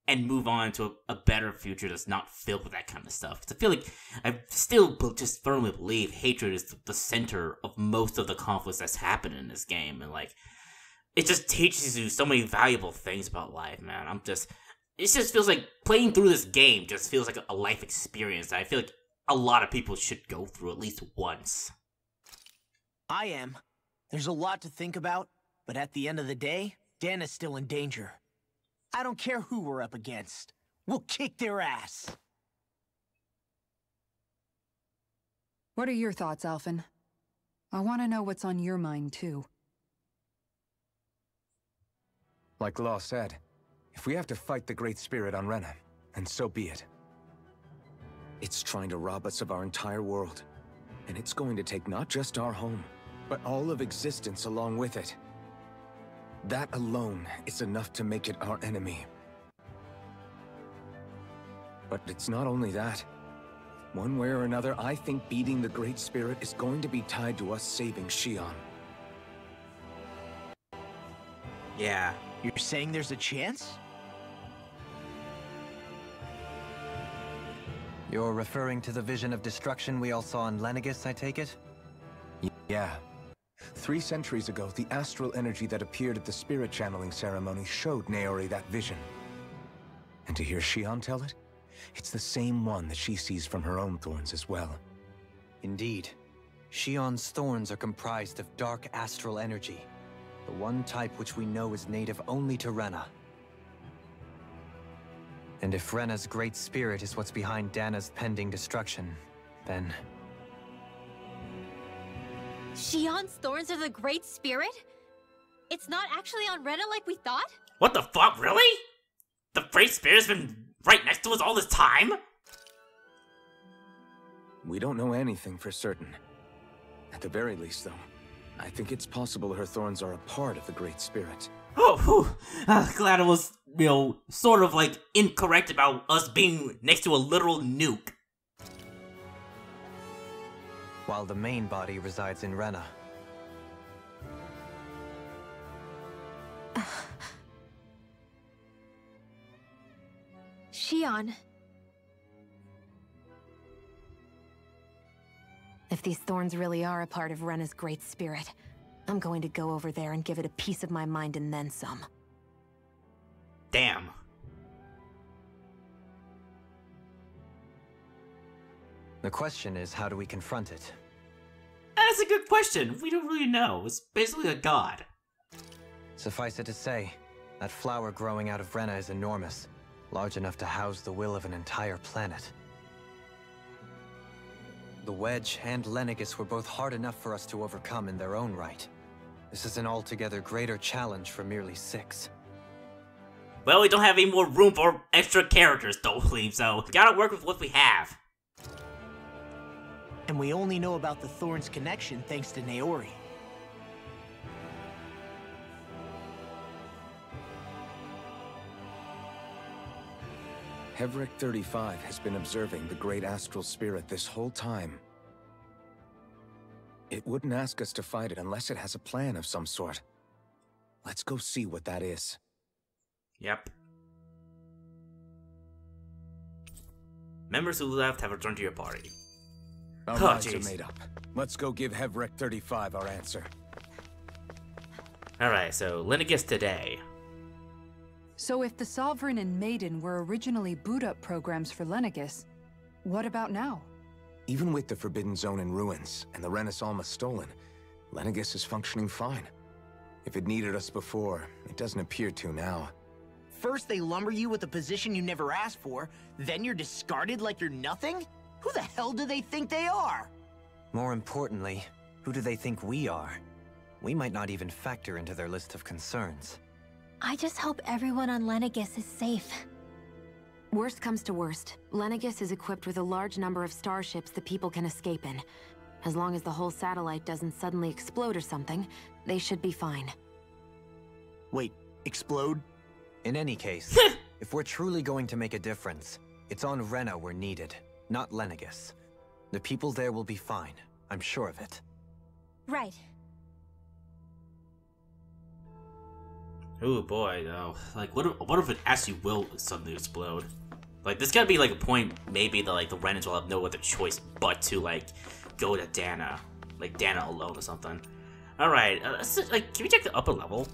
and move on to a better future that's not filled with that kind of stuff. Because I feel like, I still just firmly believe hatred is the center of most of the conflicts that's happened in this game. And like, it just teaches you so many valuable things about life, man. It just feels like playing through this game just feels like a life experience that I feel like a lot of people should go through at least once. I am. There's a lot to think about, But at the end of the day, Dana's still in danger. I don't care who we're up against. We'll kick their ass. What are your thoughts, Alphen? I want to know what's on your mind, too. Like Law said, if we have to fight the Great Spirit on Rena, then so be it. It's trying to rob us of our entire world. And it's going to take not just our home, but all of existence along with it. That alone is enough to make it our enemy. But it's not only that. One way or another, I think beating the Great Spirit is going to be tied to us saving Xion. Yeah. You're saying there's a chance? You're referring to the vision of destruction we all saw in Lenegis, I take it? Yeah. 3 centuries ago, the astral energy that appeared at the spirit channeling ceremony showed Naori that vision. And to hear Xion tell it, it's the same one that she sees from her own thorns as well. Indeed. Xion's thorns are comprised of dark astral energy, the one type which we know is native only to Rena. And if Rena's great spirit is what's behind Dana's pending destruction, then... Xion's thorns are the Great Spirit? It's not actually on Rena like we thought? What the fuck, really? The Great Spirit's been right next to us all this time? We don't know anything for certain. At the very least, though, I think it's possible her thorns are a part of the Great Spirit. Oh, whew. Glad I was, sort of like incorrect about us being next to a literal nuke. While the main body resides in Rena. Xion. If these thorns really are a part of Rena's great spirit, I'm going to go over there and give it a piece of my mind and then some. Damn. The question is, how do we confront it? That's a good question. We don't really know. It's basically a god. Suffice it to say, that flower growing out of Rena is enormous, large enough to house the will of an entire planet. The Wedge and Lenegis were both hard enough for us to overcome in their own right. This is an altogether greater challenge for merely 6. Well, we don't have any more room for extra characters, don't believe, so we gotta work with what we have. And we only know about the Thorns connection thanks to Naori. Hevric 35 has been observing the Great Astral Spirit this whole time. It wouldn't ask us to fight it unless it has a plan of some sort. Let's go see what that is. Yep. Members who left have returned to your party. Our minds are made up. Let's go give Hevric 35 our answer. Alright, so Lenegis today. So if the Sovereign and Maiden were originally boot-up programs for Lenegis, what about now? Even with the Forbidden Zone in ruins and the Renaissance stolen, Lenegis is functioning fine. If it needed us before, it doesn't appear to now. First they lumber you with a position you never asked for, then you're discarded like you're nothing? Who the hell do they think they are? More importantly, who do they think we are? We might not even factor into their list of concerns. I just hope everyone on Lenegis is safe. Worst comes to worst, Lenegis is equipped with a large number of starships the people can escape in. As long as the whole satellite doesn't suddenly explode or something, they should be fine. Wait, explode? In any case, if we're truly going to make a difference, it's on Rena we're needed, not Lenegis. The people there will be fine, I'm sure of it. Right. Oh boy, though. Like, what if it actually will suddenly explode? Like, there's gotta be, like, a point, maybe, that, like, the Renans will have no other choice but to, like, go to Dahna. Like, Dahna alone or something. Alright, like, can we check the upper level?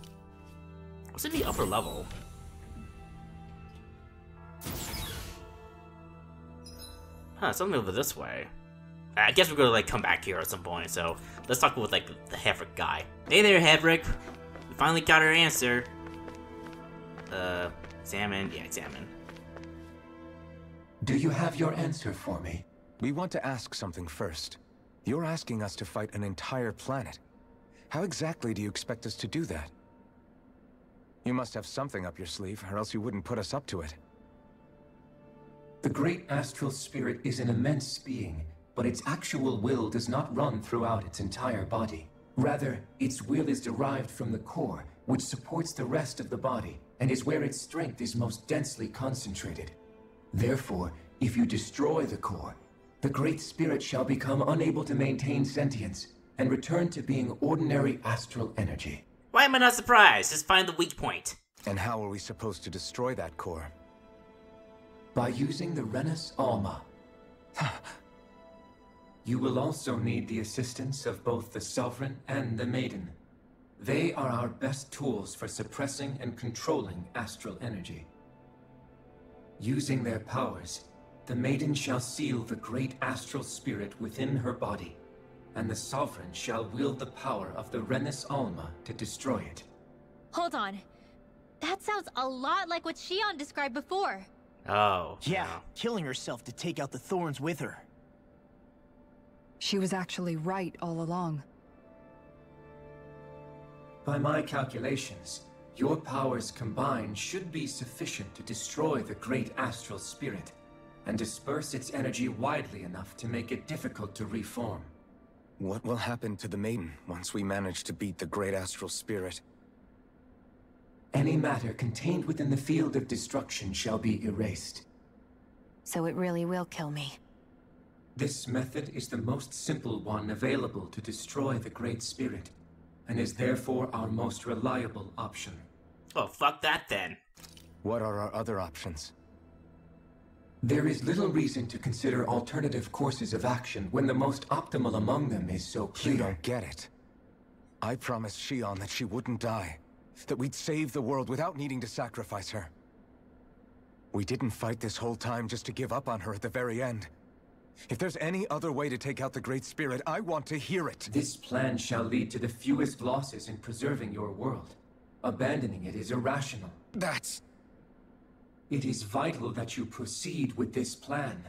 What's in the upper level? Huh, something over this way. I guess we're gonna, like, come back here at some point, so let's talk with, like, the Hevric guy. Hey there, Hevric. We finally got our answer. Examine. Yeah, examine. Do you have your answer for me? We want to ask something first. You're asking us to fight an entire planet. How exactly do you expect us to do that? You must have something up your sleeve, or else you wouldn't put us up to it. The great astral spirit is an immense being, but its actual will does not run throughout its entire body. Rather, its will is derived from the core, which supports the rest of the body, and is where its strength is most densely concentrated. Therefore, if you destroy the core, the Great Spirit shall become unable to maintain sentience, and return to being ordinary astral energy. Why am I not surprised? Just find the weak point. And how are we supposed to destroy that core? By using the Renans Alma. You will also need the assistance of both the Sovereign and the Maiden. They are our best tools for suppressing and controlling astral energy. Using their powers, the Maiden shall seal the great astral spirit within her body, and the Sovereign shall wield the power of the Renans Alma to destroy it. Hold on. That sounds a lot like what Shion described before. Oh. Yeah, killing herself to take out the thorns with her. She was actually right all along. By my calculations, your powers combined should be sufficient to destroy the great astral spirit, and disperse its energy widely enough to make it difficult to reform. What will happen to the Maiden once we manage to beat the great astral spirit? Any matter contained within the field of destruction shall be erased. So it really will kill me. This method is the most simple one available to destroy the Great Spirit, and is therefore our most reliable option. Oh, fuck that then. What are our other options? There is little reason to consider alternative courses of action when the most optimal among them is so clear. You don't get it. I promised Shion that she wouldn't die, that we'd save the world without needing to sacrifice her. We didn't fight this whole time just to give up on her at the very end. If there's any other way to take out the Great Spirit, I want to hear it. This plan shall lead to the fewest losses in preserving your world. Abandoning it is irrational. It is vital that you proceed with this plan.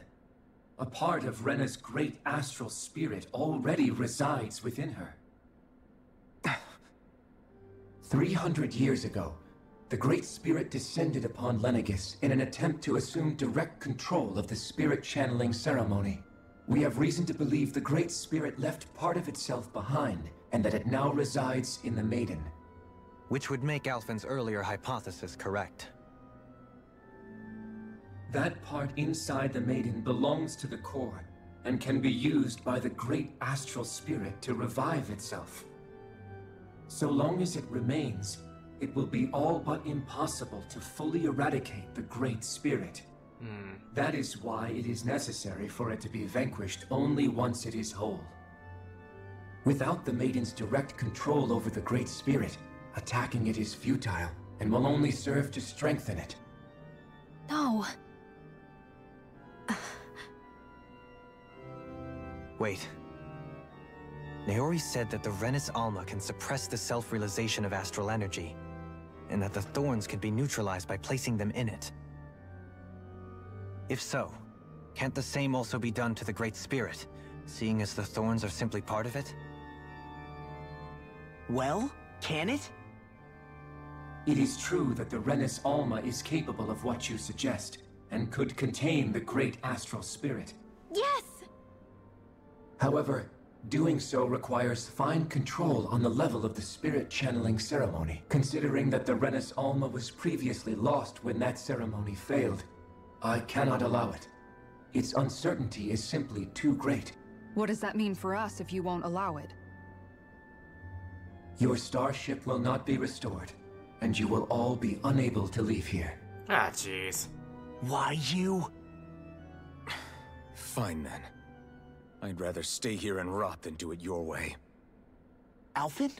A part of Rena's great astral spirit already resides within her. 300 years ago, the Great Spirit descended upon Lenegis in an attempt to assume direct control of the spirit channeling ceremony. We have reason to believe the Great Spirit left part of itself behind, and that it now resides in the Maiden. Which would make Alphen's earlier hypothesis correct. That part inside the Maiden belongs to the core, and can be used by the great astral spirit to revive itself. So long as it remains, it will be all but impossible to fully eradicate the Great Spirit. That is why it is necessary for it to be vanquished only once it is whole. Without the Maiden's direct control over the Great Spirit, attacking it is futile, and will only serve to strengthen it. No. Wait. Naori said that the Renans Alma can suppress the self-realization of astral energy, and that the thorns can be neutralized by placing them in it. If so, can't the same also be done to the Great Spirit, seeing as the thorns are simply part of it? Well, can it? It is true that the Renans Alma is capable of what you suggest, and could contain the great astral spirit. Yes! However, doing so requires fine control on the level of the spirit channeling ceremony, considering that the Renans Alma was previously lost when that ceremony failed. I cannot allow it. Its uncertainty is simply too great. What does that mean for us if you won't allow it? Your starship will not be restored, and you will all be unable to leave here. Ah, jeez. Why you? Fine then. I'd rather stay here and rot than do it your way. Alphen?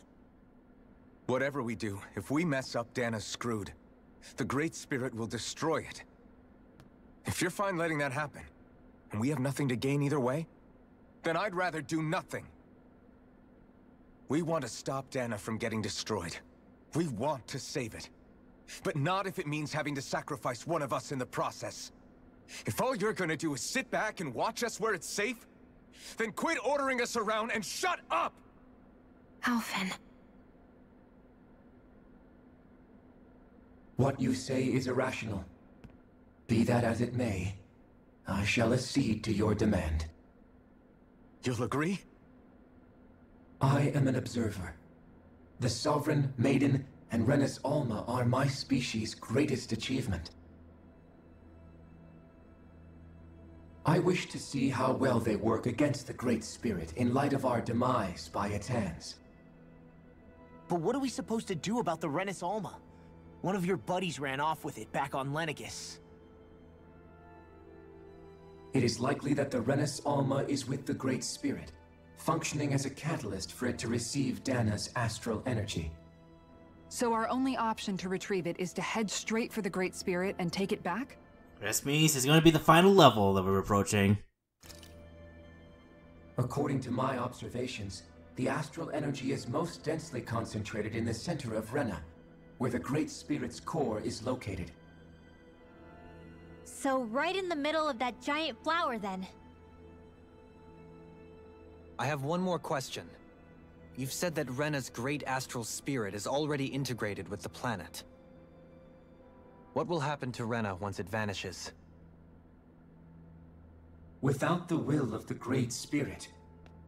Whatever we do, if we mess up, Dahna's screwed. The Great Spirit will destroy it. If you're fine letting that happen, and we have nothing to gain either way, then I'd rather do nothing. We want to stop Dahna from getting destroyed. We want to save it. But not if it means having to sacrifice one of us in the process. If all you're gonna do is sit back and watch us where it's safe, then quit ordering us around and shut up! Alphen. What you say is irrational. Be that as it may, I shall accede to your demand. You'll agree? I am an observer. The Sovereign, Maiden, and Renas Alma are my species' greatest achievement. I wish to see how well they work against the Great Spirit in light of our demise by its hands. But what are we supposed to do about the Renas Alma? One of your buddies ran off with it back on Lenegis. It is likely that the Renas Alma is with the Great Spirit, functioning as a catalyst for it to receive Dahna's astral energy. So our only option to retrieve it is to head straight for the Great Spirit and take it back? This means it's going to be the final level that we're approaching. According to my observations, the astral energy is most densely concentrated in the center of Rena, where the Great Spirit's core is located. So right in the middle of that giant flower, then. I have one more question. You've said that Rena's great astral spirit is already integrated with the planet. What will happen to Rena once it vanishes? Without the will of the Great Spirit,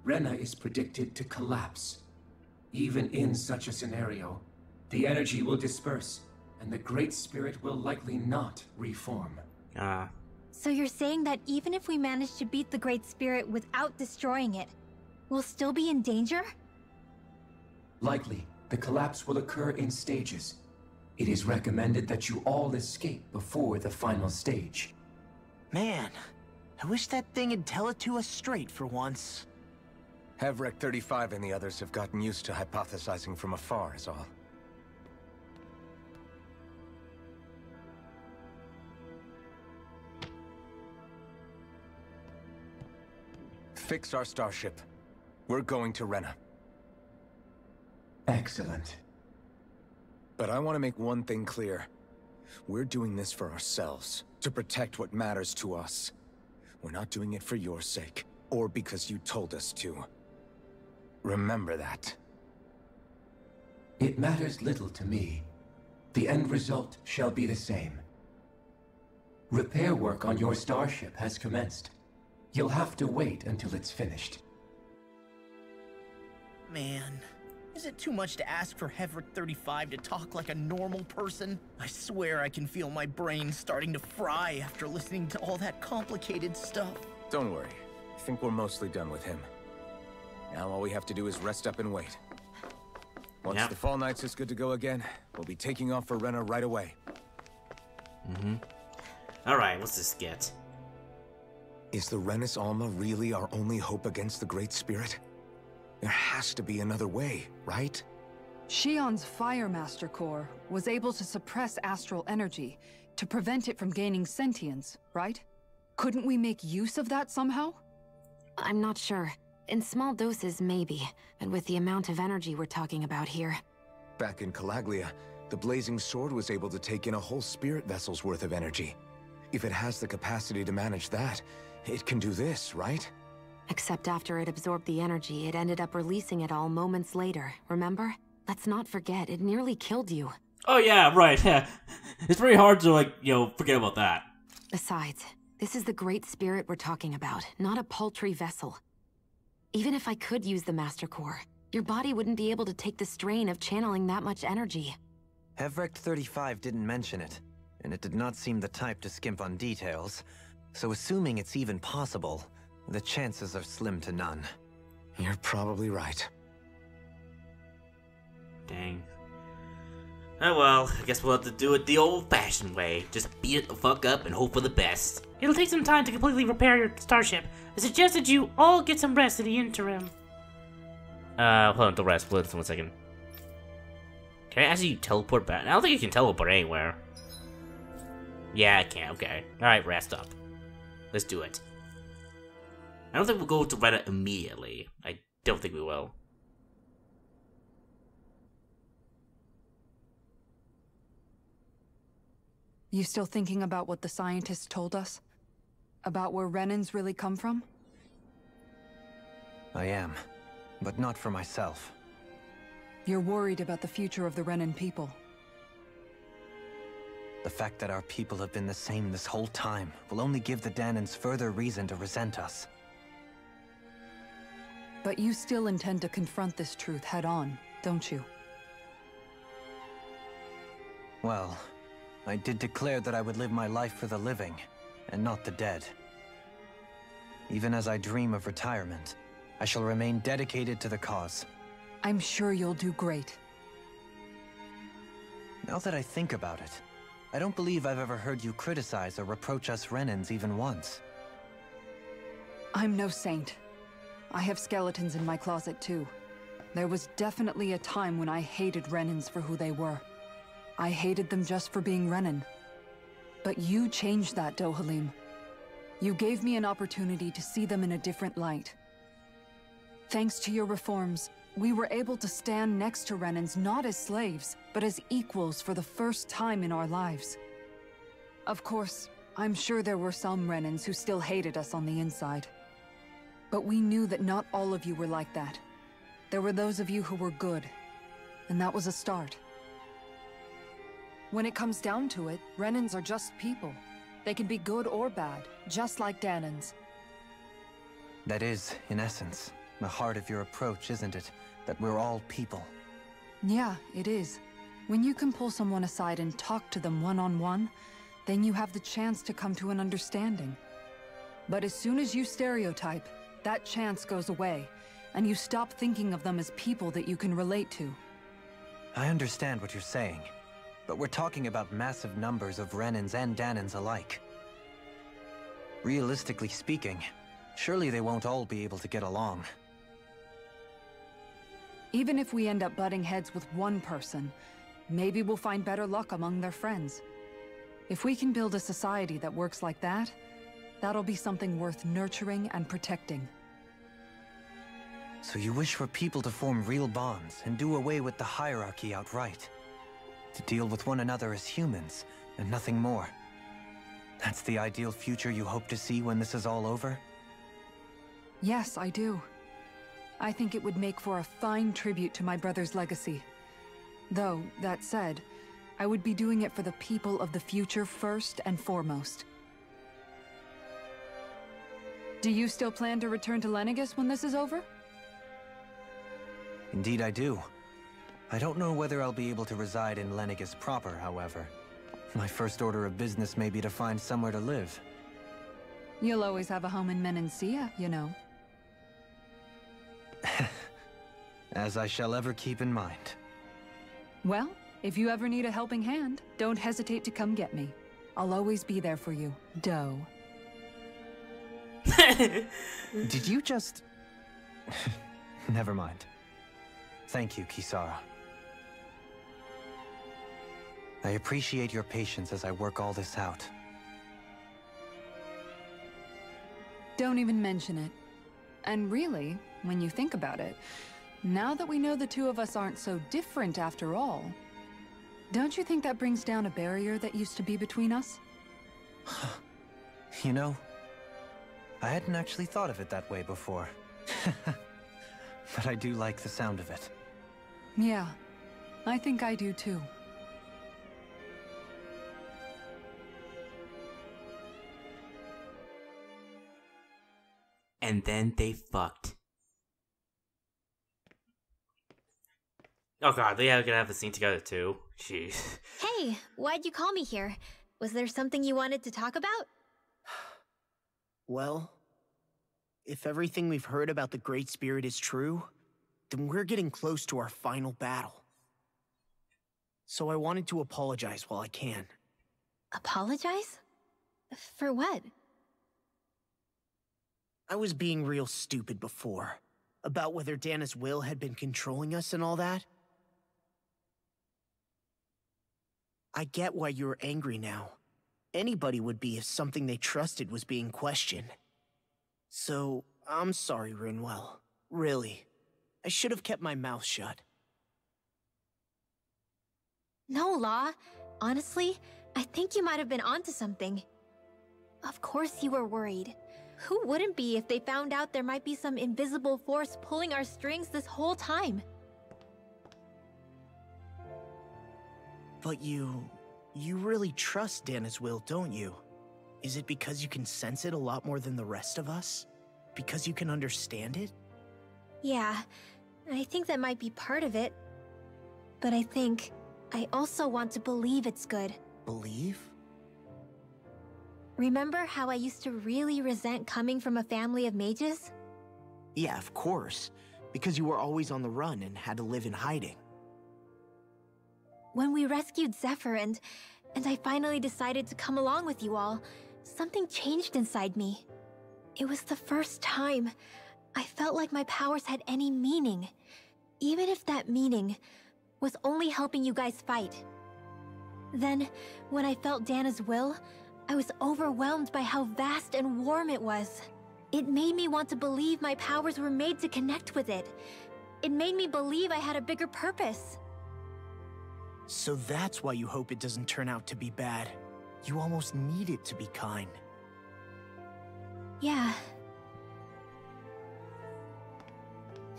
Rena is predicted to collapse. Even in such a scenario, the energy will disperse, and the Great Spirit will likely not reform. So you're saying that even if we manage to beat the Great Spirit without destroying it, we'll still be in danger? Likely, the collapse will occur in stages. It is recommended that you all escape before the final stage. Man, I wish that thing would tell it to us straight for once. Hevrek 35 and the others have gotten used to hypothesizing from afar, is all. Fix our starship. We're going to Rena. Excellent. But I want to make one thing clear. We're doing this for ourselves, to protect what matters to us. We're not doing it for your sake, or because you told us to. Remember that. It matters little to me. The end result shall be the same. Repair work on your starship has commenced. You'll have to wait until it's finished. Man, is it too much to ask for Hevrek 35 to talk like a normal person? I swear I can feel my brain starting to fry after listening to all that complicated stuff. Don't worry. I think we're mostly done with him. Now all we have to do is rest up and wait. Once the Fall Knights is good to go again, we'll be taking off for Rena right away. Alright, what's this get? Is the Renas Alma really our only hope against the Great Spirit? There has to be another way, right? Shion's Fire Master Core was able to suppress astral energy to prevent it from gaining sentience, right? Couldn't we make use of that somehow? I'm not sure. In small doses, maybe. But with the amount of energy we're talking about here. Back in Calaglia, the Blazing Sword was able to take in a whole spirit vessel's worth of energy. If it has the capacity to manage that, it can do this, right? Except after it absorbed the energy, it ended up releasing it all moments later, remember? Let's not forget, it nearly killed you. Oh yeah, right, yeah. It's very hard to, like, forget about that. Besides, this is the Great Spirit we're talking about, not a paltry vessel. Even if I could use the Master Core, your body wouldn't be able to take the strain of channeling that much energy. Hevrek 35 didn't mention it, and it did not seem the type to skimp on details, so assuming it's even possible, the chances are slim to none. You're probably right. Dang. Oh well, I guess we'll have to do it the old-fashioned way. Just beat it the fuck up and hope for the best. It'll take some time to completely repair your starship. I suggest that you all get some rest in the interim. Hold on, don't rest. Hold on 1 second. Can I actually teleport back? I don't think you can teleport anywhere. Yeah, I can. Okay. Alright, rest up. Let's do it. I don't think we'll go to Reddit immediately. I don't think we will. You still thinking about what the scientists told us? About where Renans really come from? I am, but not for myself. You're worried about the future of the Renan people. The fact that our people have been the same this whole time will only give the Dahnans further reason to resent us. But you still intend to confront this truth head-on, don't you? Well, I did declare that I would live my life for the living, and not the dead. Even as I dream of retirement, I shall remain dedicated to the cause. I'm sure you'll do great. Now that I think about it, I don't believe I've ever heard you criticize or reproach us Renans even once. I'm no saint. I have skeletons in my closet too. There was definitely a time when I hated Renans for who they were. I hated them just for being Renan. But you changed that, Dohalim. You gave me an opportunity to see them in a different light. Thanks to your reforms, we were able to stand next to Renans not as slaves, but as equals for the first time in our lives. Of course, I'm sure there were some Renans who still hated us on the inside. But we knew that not all of you were like that. There were those of you who were good, and that was a start. When it comes down to it, Renans are just people. They can be good or bad, just like Dahnans. That is, in essence, the heart of your approach, isn't it? That we're all people. Yeah, it is. When you can pull someone aside and talk to them one-on-one, then you have the chance to come to an understanding. But as soon as you stereotype, that chance goes away, and you stop thinking of them as people that you can relate to. I understand what you're saying, but we're talking about massive numbers of Renans and Dahnans alike. Realistically speaking, surely they won't all be able to get along. Even if we end up butting heads with one person, maybe we'll find better luck among their friends. If we can build a society that works like that, that'll be something worth nurturing and protecting. So you wish for people to form real bonds and do away with the hierarchy outright? To deal with one another as humans, and nothing more? That's the ideal future you hope to see when this is all over? Yes, I do. I think it would make for a fine tribute to my brother's legacy. Though, that said, I would be doing it for the people of the future first and foremost. Do you still plan to return to Lenegis when this is over? Indeed I do. I don't know whether I'll be able to reside in Lenegis proper, however. My first order of business may be to find somewhere to live. You'll always have a home in Menancia, you know. As I shall ever keep in mind. Well, if you ever need a helping hand, don't hesitate to come get me. I'll always be there for you, Doe. Did you just... Never mind. Thank you, Kisara. I appreciate your patience as I work all this out. Don't even mention it. And really, when you think about it, now that we know the two of us aren't so different after all, don't you think that brings down a barrier that used to be between us? You know, I hadn't actually thought of it that way before. But I do like the sound of it. Yeah, I think I do too. And then they fucked. Oh god, they are gonna have the scene together too. Jeez. Hey, why'd you call me here? Was there something you wanted to talk about? Well, if everything we've heard about the Great Spirit is true, then we're getting close to our final battle. So I wanted to apologize while I can. Apologize? For what? I was being real stupid before, about whether Dana's will had been controlling us and all that. I get why you're angry now. Anybody would be if something they trusted was being questioned. So, I'm sorry, Rinwell. Really. I should have kept my mouth shut. No, Law. Honestly, I think you might have been onto something. Of course you were worried. Who wouldn't be if they found out there might be some invisible force pulling our strings this whole time? But you really trust Dana's will, don't you? Is it because you can sense it a lot more than the rest of us? Because you can understand it? Yeah, I think that might be part of it. But I think I also want to believe it's good. Believe? Remember how I used to really resent coming from a family of mages? Yeah, of course. Because you were always on the run and had to live in hiding. When we rescued Zephyr and I finally decided to come along with you all, something changed inside me. It was the first time I felt like my powers had any meaning, even if that meaning was only helping you guys fight. Then, when I felt Dana's will, I was overwhelmed by how vast and warm it was. It made me want to believe my powers were made to connect with it. It made me believe I had a bigger purpose. So that's why you hope it doesn't turn out to be bad. You almost need it to be kind. Yeah.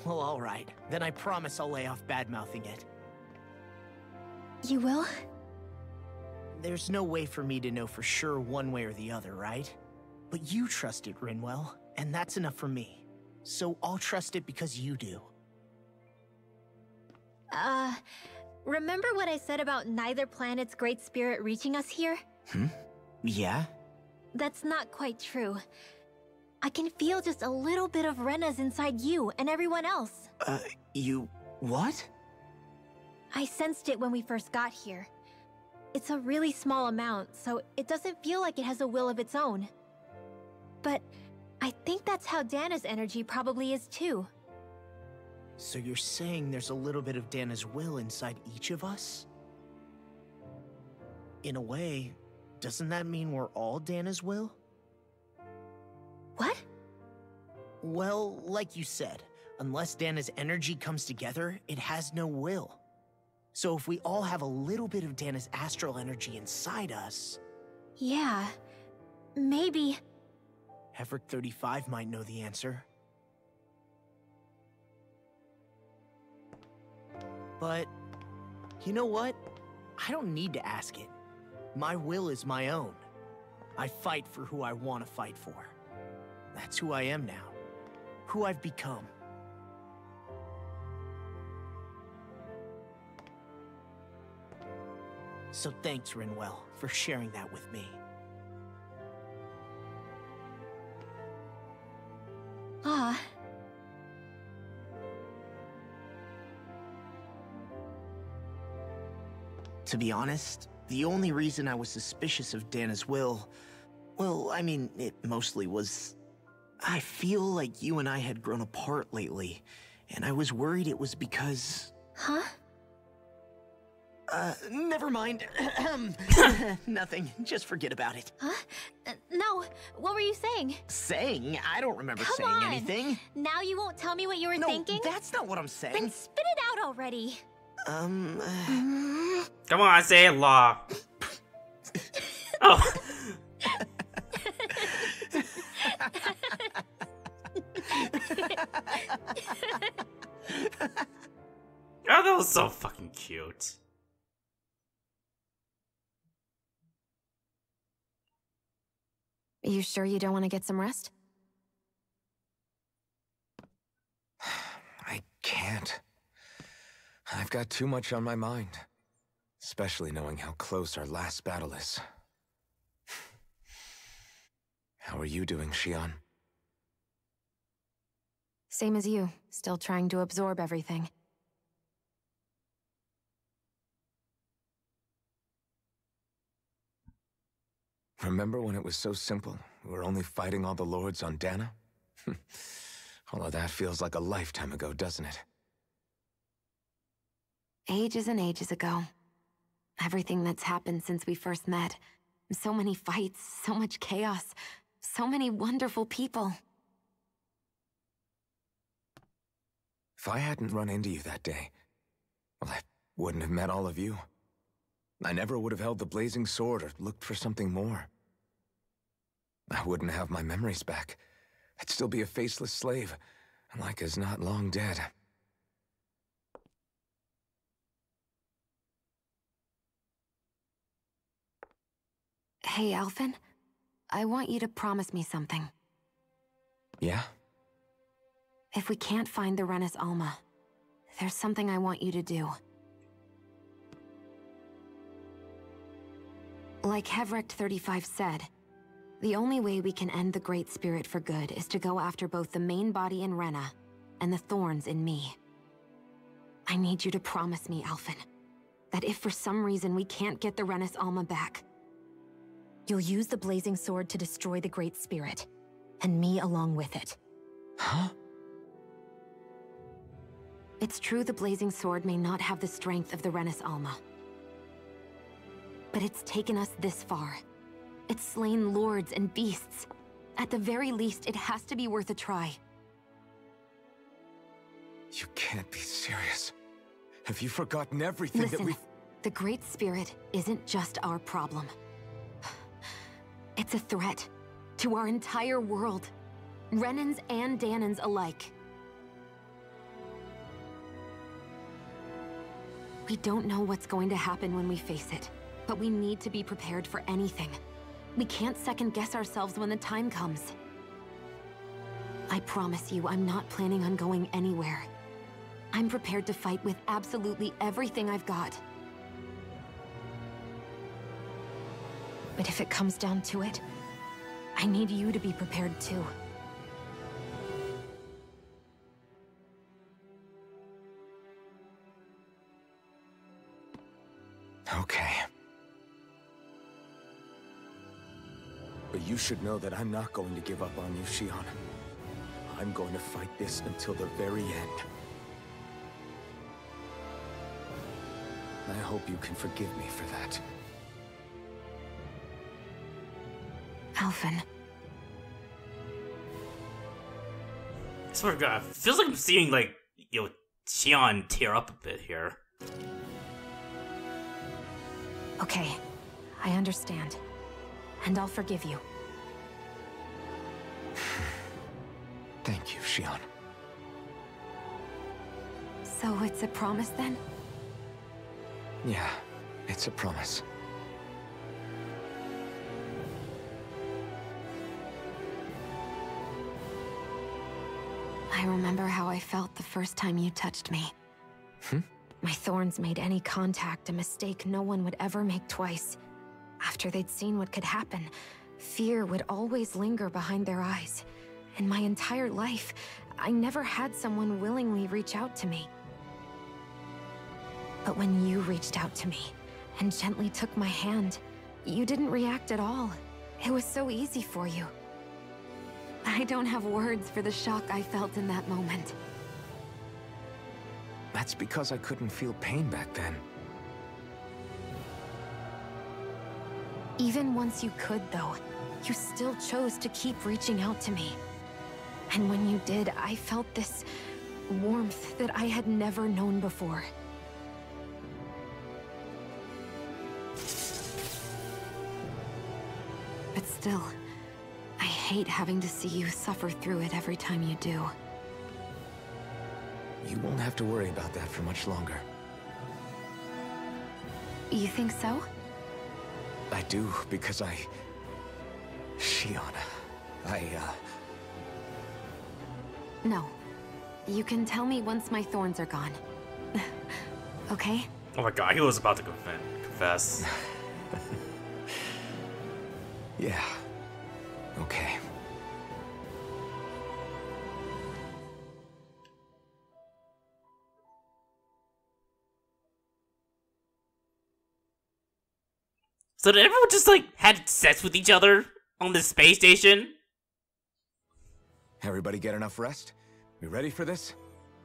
Well, alright. Then I promise I'll lay off bad-mouthing it. You will? There's no way for me to know for sure one way or the other, right? But you trust it, Rinwell, and that's enough for me. So I'll trust it because you do. Remember what I said about neither planet's great spirit reaching us here? Yeah? That's not quite true. I can feel just a little bit of Rena's inside you and everyone else. You... what? I sensed it when we first got here. It's a really small amount, so it doesn't feel like it has a will of its own. But I think that's how Dana's energy probably is too. So you're saying there's a little bit of Dana's will inside each of us? In a way, doesn't that mean we're all Dana's will? What? Well, like you said, unless Dana's energy comes together, it has no will. So if we all have a little bit of Dana's astral energy inside us... Yeah, maybe... Hefric 35 might know the answer. But, you know what? I don't need to ask it. My will is my own. I fight for who I want to fight for. That's who I am now. Who I've become. So thanks, Rinwell, for sharing that with me. Ah. To be honest, the only reason I was suspicious of Dana's will... well, I mean, it mostly was... I feel like you and I had grown apart lately, and I was worried it was because... Huh? Never mind. Nothing. Just forget about it. Huh? No, what were you saying? Saying? I don't remember Come saying on. anything. Now you won't tell me what you were thinking? No, that's not what I'm saying. Then spit it out already. Come on, say it, Law. Oh. Oh, that was so fucking cute. Are you sure you don't want to get some rest? I can't. I've got too much on my mind. Especially knowing how close our last battle is. How are you doing, Xion? Same as you, still trying to absorb everything. Remember when it was so simple? We were only fighting all the lords on Dahna? All of that feels like a lifetime ago, doesn't it? Ages and ages ago. Everything that's happened since we first met. So many fights, so much chaos, so many wonderful people. If I hadn't run into you that day, well, I wouldn't have met all of you. I never would have held the blazing sword or looked for something more. I wouldn't have my memories back. I'd still be a faceless slave, like as not long dead. Hey, Alphen. I want you to promise me something. Yeah? If we can't find the Renas Alma, there's something I want you to do. Like Hevricht 35 said, the only way we can end the Great Spirit for good is to go after both the main body in Rena and the thorns in me. I need you to promise me, Alphen, that if for some reason we can't get the Renas Alma back, you'll use the blazing sword to destroy the Great Spirit, and me along with it. Huh? It's true the blazing sword may not have the strength of the Renas Alma, but it's taken us this far. It's slain lords and beasts. At the very least, it has to be worth a try. You can't be serious. Have you forgotten everything that we've... The Great Spirit isn't just our problem. It's a threat to our entire world. Renans and Dahnans alike. We don't know what's going to happen when we face it, but we need to be prepared for anything. We can't second-guess ourselves when the time comes. I promise you, I'm not planning on going anywhere. I'm prepared to fight with absolutely everything I've got. But if it comes down to it, I need you to be prepared too. Okay. But you should know that I'm not going to give up on you, Xion. I'm going to fight this until the very end. I hope you can forgive me for that. Alphen. I swear to God, it feels like I'm seeing, like, Xion tear up a bit here. Okay, I understand. And I'll forgive you. Thank you, Xion. So it's a promise then? Yeah, it's a promise. I remember how I felt the first time you touched me. My thorns made any contact a mistake no one would ever make twice. After they'd seen what could happen, fear would always linger behind their eyes. In my entire life, I never had someone willingly reach out to me. But when you reached out to me and gently took my hand, you didn't react at all. It was so easy for you. I don't have words for the shock I felt in that moment. That's because I couldn't feel pain back then. Even once you could, though, you still chose to keep reaching out to me. And when you did, I felt this warmth that I had never known before. But still, I hate having to see you suffer through it every time you do. You won't have to worry about that for much longer. You think so? I do, because Xion, No. You can tell me once my thorns are gone. Okay? Oh my God, he was about to confess. Yeah. Okay. So did everyone just, like, had sex with each other on the space station? Everybody get enough rest? We ready for this?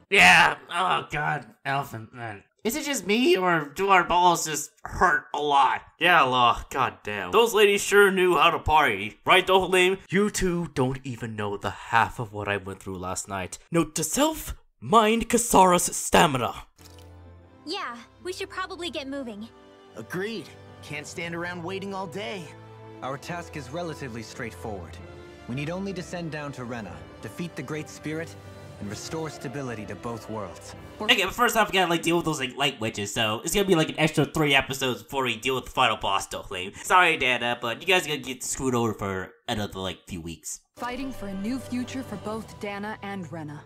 Yeah. Oh God, Alphen, man. Is it just me, or do our balls just hurt a lot? Yeah, God damn. Those ladies sure knew how to party. Right, Dohalim? You two don't even know the half of what I went through last night. Note to self, mind Kasara's stamina. Yeah, we should probably get moving. Agreed. Can't stand around waiting all day. Our task is relatively straightforward. We need only to send down to Rena, defeat the Great Spirit, and restore stability to both worlds. Okay, but first off, we gotta deal with those light witches, so it's gonna be an extra 3 episodes before we deal with the final boss claim. Sorry, Dana, but you guys are gonna get screwed over for another few weeks. Fighting for a new future for both Dahna and Rena.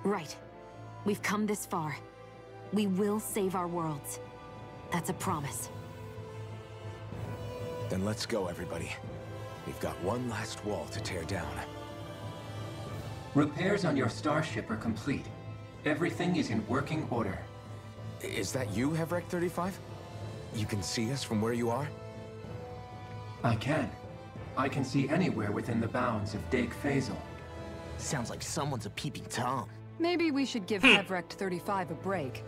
Right. We've come this far. We will save our worlds. That's a promise. Then let's go, everybody. We've got one last wall to tear down. Repairs on your starship are complete. Everything is in working order. Is that you, Hevrek 35? You can see us from where you are? I can. I can see anywhere within the bounds of Dake Faisal. Sounds like someone's a peeping Tom. Maybe we should give Hevrek 35 a break.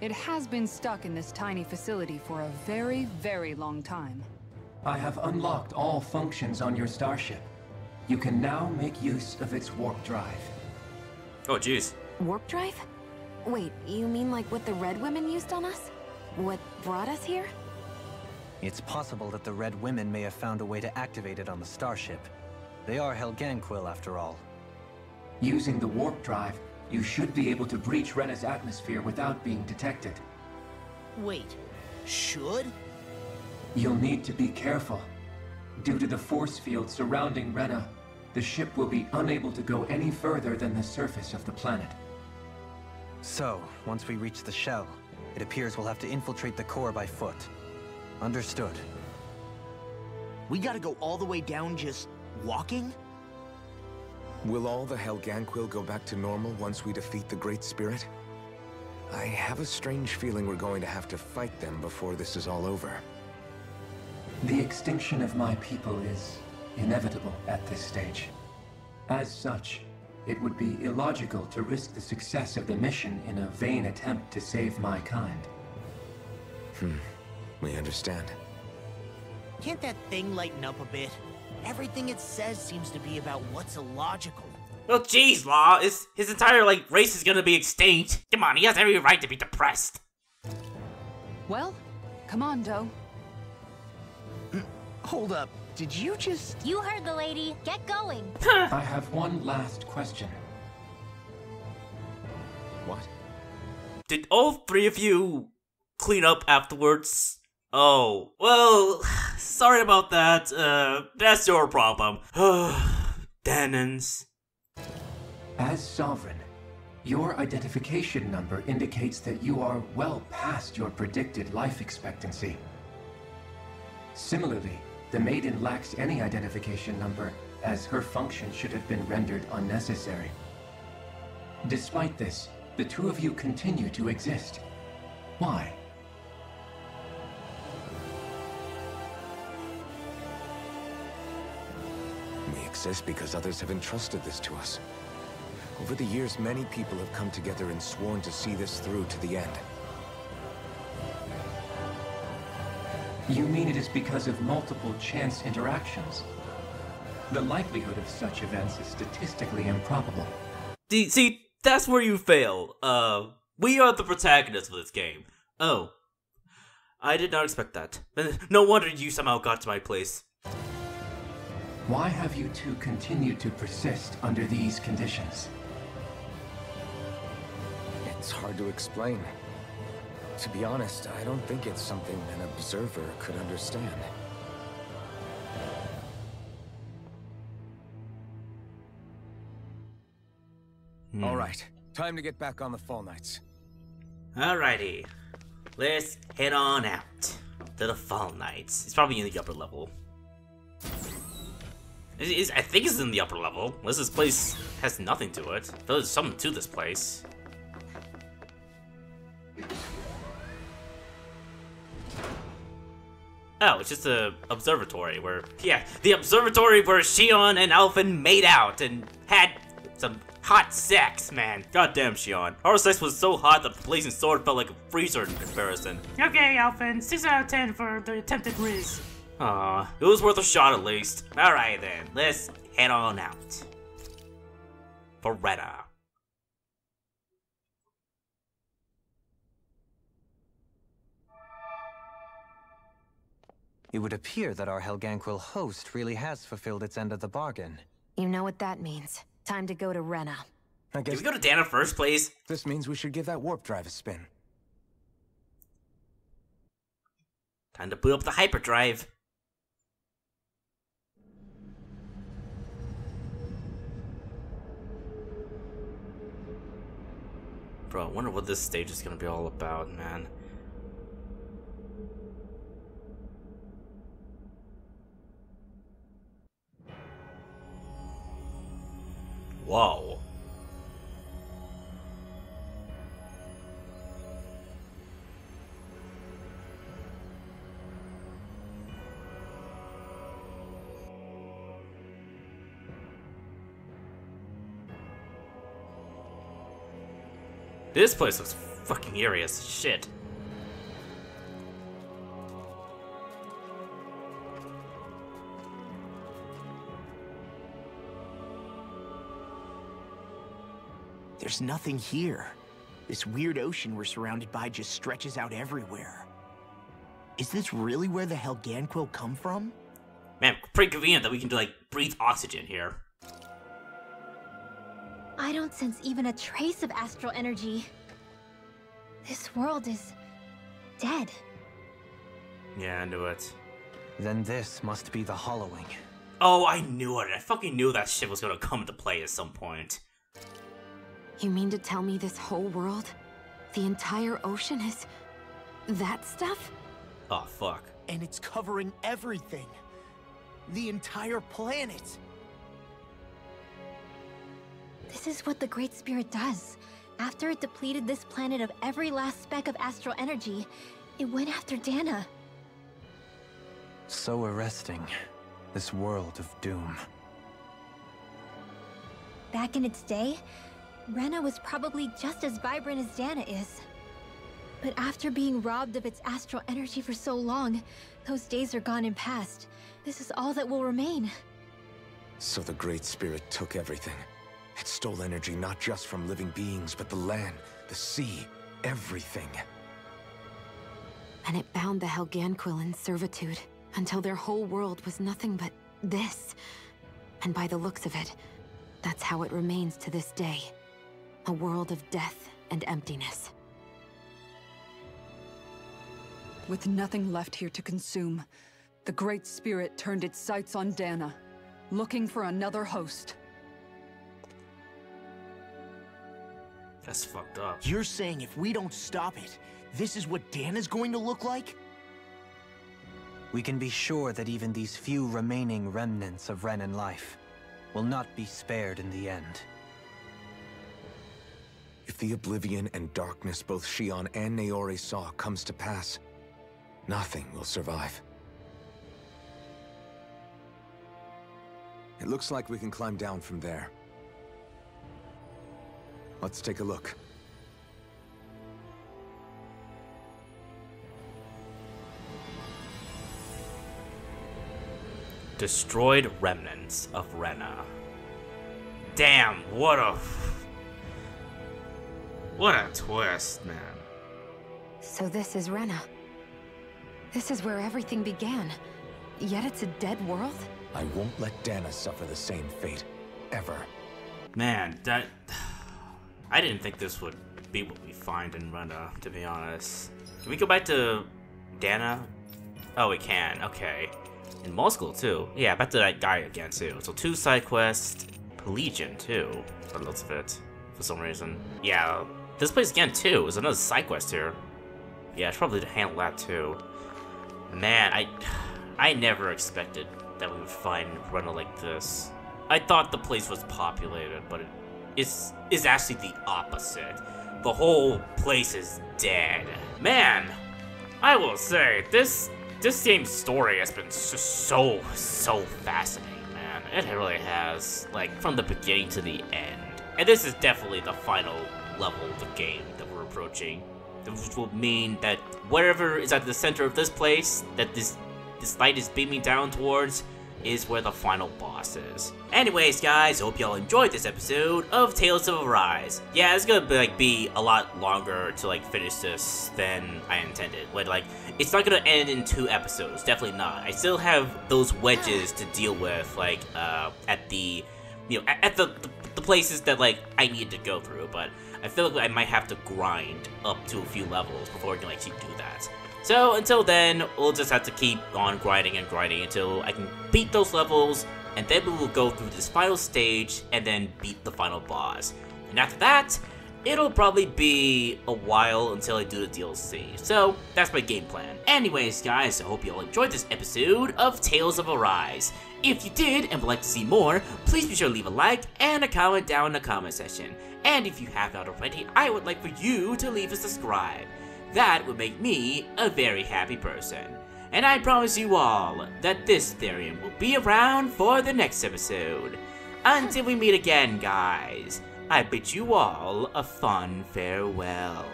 It has been stuck in this tiny facility for a very, very long time. I have unlocked all functions on your starship. You can now make use of its warp drive. Oh, jeez. Warp drive? Wait, you mean like what the Red Women used on us? What brought us here? It's possible that the Red Women may have found a way to activate it on the starship. They are Helganquil, after all. Using the warp drive, you should be able to breach Rena's atmosphere without being detected. Wait, should? You'll need to be careful. Due to the force field surrounding Rena, the ship will be unable to go any further than the surface of the planet. So, once we reach the shell, it appears we'll have to infiltrate the core by foot. Understood. We gotta go all the way down just walking? Will all the Helganquil go back to normal once we defeat the Great Spirit? I have a strange feeling we're going to have to fight them before this is all over. The extinction of my people is inevitable at this stage. As such, it would be illogical to risk the success of the mission in a vain attempt to save my kind. We understand. Can't that thing lighten up a bit? Everything it says seems to be about what's illogical. Well, jeez, Law. His entire, race is gonna be extinct. Come on, he has every right to be depressed. Well, come on, Doe. Hold up. Did you just... You heard the lady. Get going. I have one last question. What? Did all 3 of you clean up afterwards? Oh, well, sorry about that. That's your problem. Dahnans. As Sovereign, your identification number indicates that you are well past your predicted life expectancy. Similarly, the Maiden lacks any identification number, as her function should have been rendered unnecessary. Despite this, the 2 of you continue to exist. Why? We exist because others have entrusted this to us. Over the years, many people have come together and sworn to see this through to the end. You mean it is because of multiple chance interactions? The likelihood of such events is statistically improbable. See, that's where you fail. We are the protagonists of this game. Oh. I did not expect that. No wonder you somehow got to my place. Why have you 2 continued to persist under these conditions? It's hard to explain. To be honest, I don't think it's something an observer could understand. All right, time to get back on the Fall Knights. Alrighty. Let's head on out to the Fall Knights. It's probably in the upper level. I think it's in the upper level, unless this place has nothing to it. There's something to this place. Oh, it's just a observatory where, yeah, the observatory where Shion and Alphen made out and had some hot sex, man. Goddamn, Shion. Our sex was so hot that the blazing sword felt like a freezer in comparison. Okay, Alphen, 6 out of 10 for the attempted riz. Aw, it was worth a shot at least. Alright then, let's head on out. For Rena. It would appear that our Helganquil host really has fulfilled its end of the bargain. You know what that means. Time to go to Rena. I guess Can we go to Dahna first, please? this means we should give that warp drive a spin. Time to boot up the hyperdrive. Bro, I wonder what this stage is gonna be all about, man. Whoa. This place looks fucking eerie as shit. There's nothing here. This weird ocean we're surrounded by just stretches out everywhere. Is this really where the Helganquil come from? Man, pretty convenient that we can like breathe oxygen here. I don't sense even a trace of astral energy. This world is dead. Yeah, I knew it. Then this must be the hollowing. Oh, I knew it. I fucking knew that shit was gonna come into play at some point. You mean to tell me this whole world, the entire ocean is that stuff? Oh, fuck. And it's covering everything. The entire planet. This is what the Great Spirit does. After it depleted this planet of every last speck of astral energy, it went after Dahna. So arresting. This world of doom. Back in its day, Rena was probably just as vibrant as Dahna is. But after being robbed of its astral energy for so long, those days are gone and past. This is all that will remain. So the Great Spirit took everything. It stole energy not just from living beings, but the land, the sea, everything. And it bound the Helganquil in servitude until their whole world was nothing but this. And by the looks of it, that's how it remains to this day. A world of death and emptiness. With nothing left here to consume, the Great Spirit turned its sights on Dahna, looking for another host. That's fucked up. You're saying if we don't stop it, this is what Dahna's going to look like? We can be sure that even these few remaining remnants of Renan life will not be spared in the end. If the oblivion and darkness both Shion and Naori saw comes to pass, nothing will survive. It looks like we can climb down from there. Let's take a look. Destroyed remnants of Rena. Damn, what a twist, man. So this is Rena. This is where everything began. Yet it's a dead world? I won't let Dahna suffer the same fate, ever. Man, that... I didn't think this would be what we find in Rena, to be honest. Can we go back to Dahna? Oh, we can, okay. In Moscow, too. Yeah, back to that guy again, too. So 2 side quests, Legion, too, by the looks of it, for some reason. Yeah, this place again, too, is another side quest here. Yeah, I should probably handle that, too. Man, I never expected that we would find Rena like this. I thought the place was populated, but it's actually the opposite. The whole place is dead. Man, I will say, this game's story has been so fascinating, man. It really has, like, from the beginning to the end. And this is definitely the final level of the game that we're approaching. Which will mean that whatever is at the center of this place, that this light is beaming down towards, is where the final boss is. Anyways, guys, hope y'all enjoyed this episode of Tales of Arise. Yeah, it's gonna be a lot longer to finish this than I intended. But it's not gonna end in 2 episodes, definitely not. I still have those wedges to deal with, at the, at the places that I need to go through. But I feel like I might have to grind up to a few levels before I can actually do that. So until then, we'll just have to keep on grinding and grinding until I can beat those levels, and then we will go through this final stage and then beat the final boss. And after that, it'll probably be a while until I do the DLC. So that's my game plan. Anyways, guys, I hope you all enjoyed this episode of Tales of Arise. If you did and would like to see more, please be sure to leave a like and a comment down in the comment section. And if you have not already, I would like for you to leave a subscribe. That would make me a very happy person. And I promise you all that this Therian will be around for the next episode. Until we meet again, guys, I bid you all a fond farewell.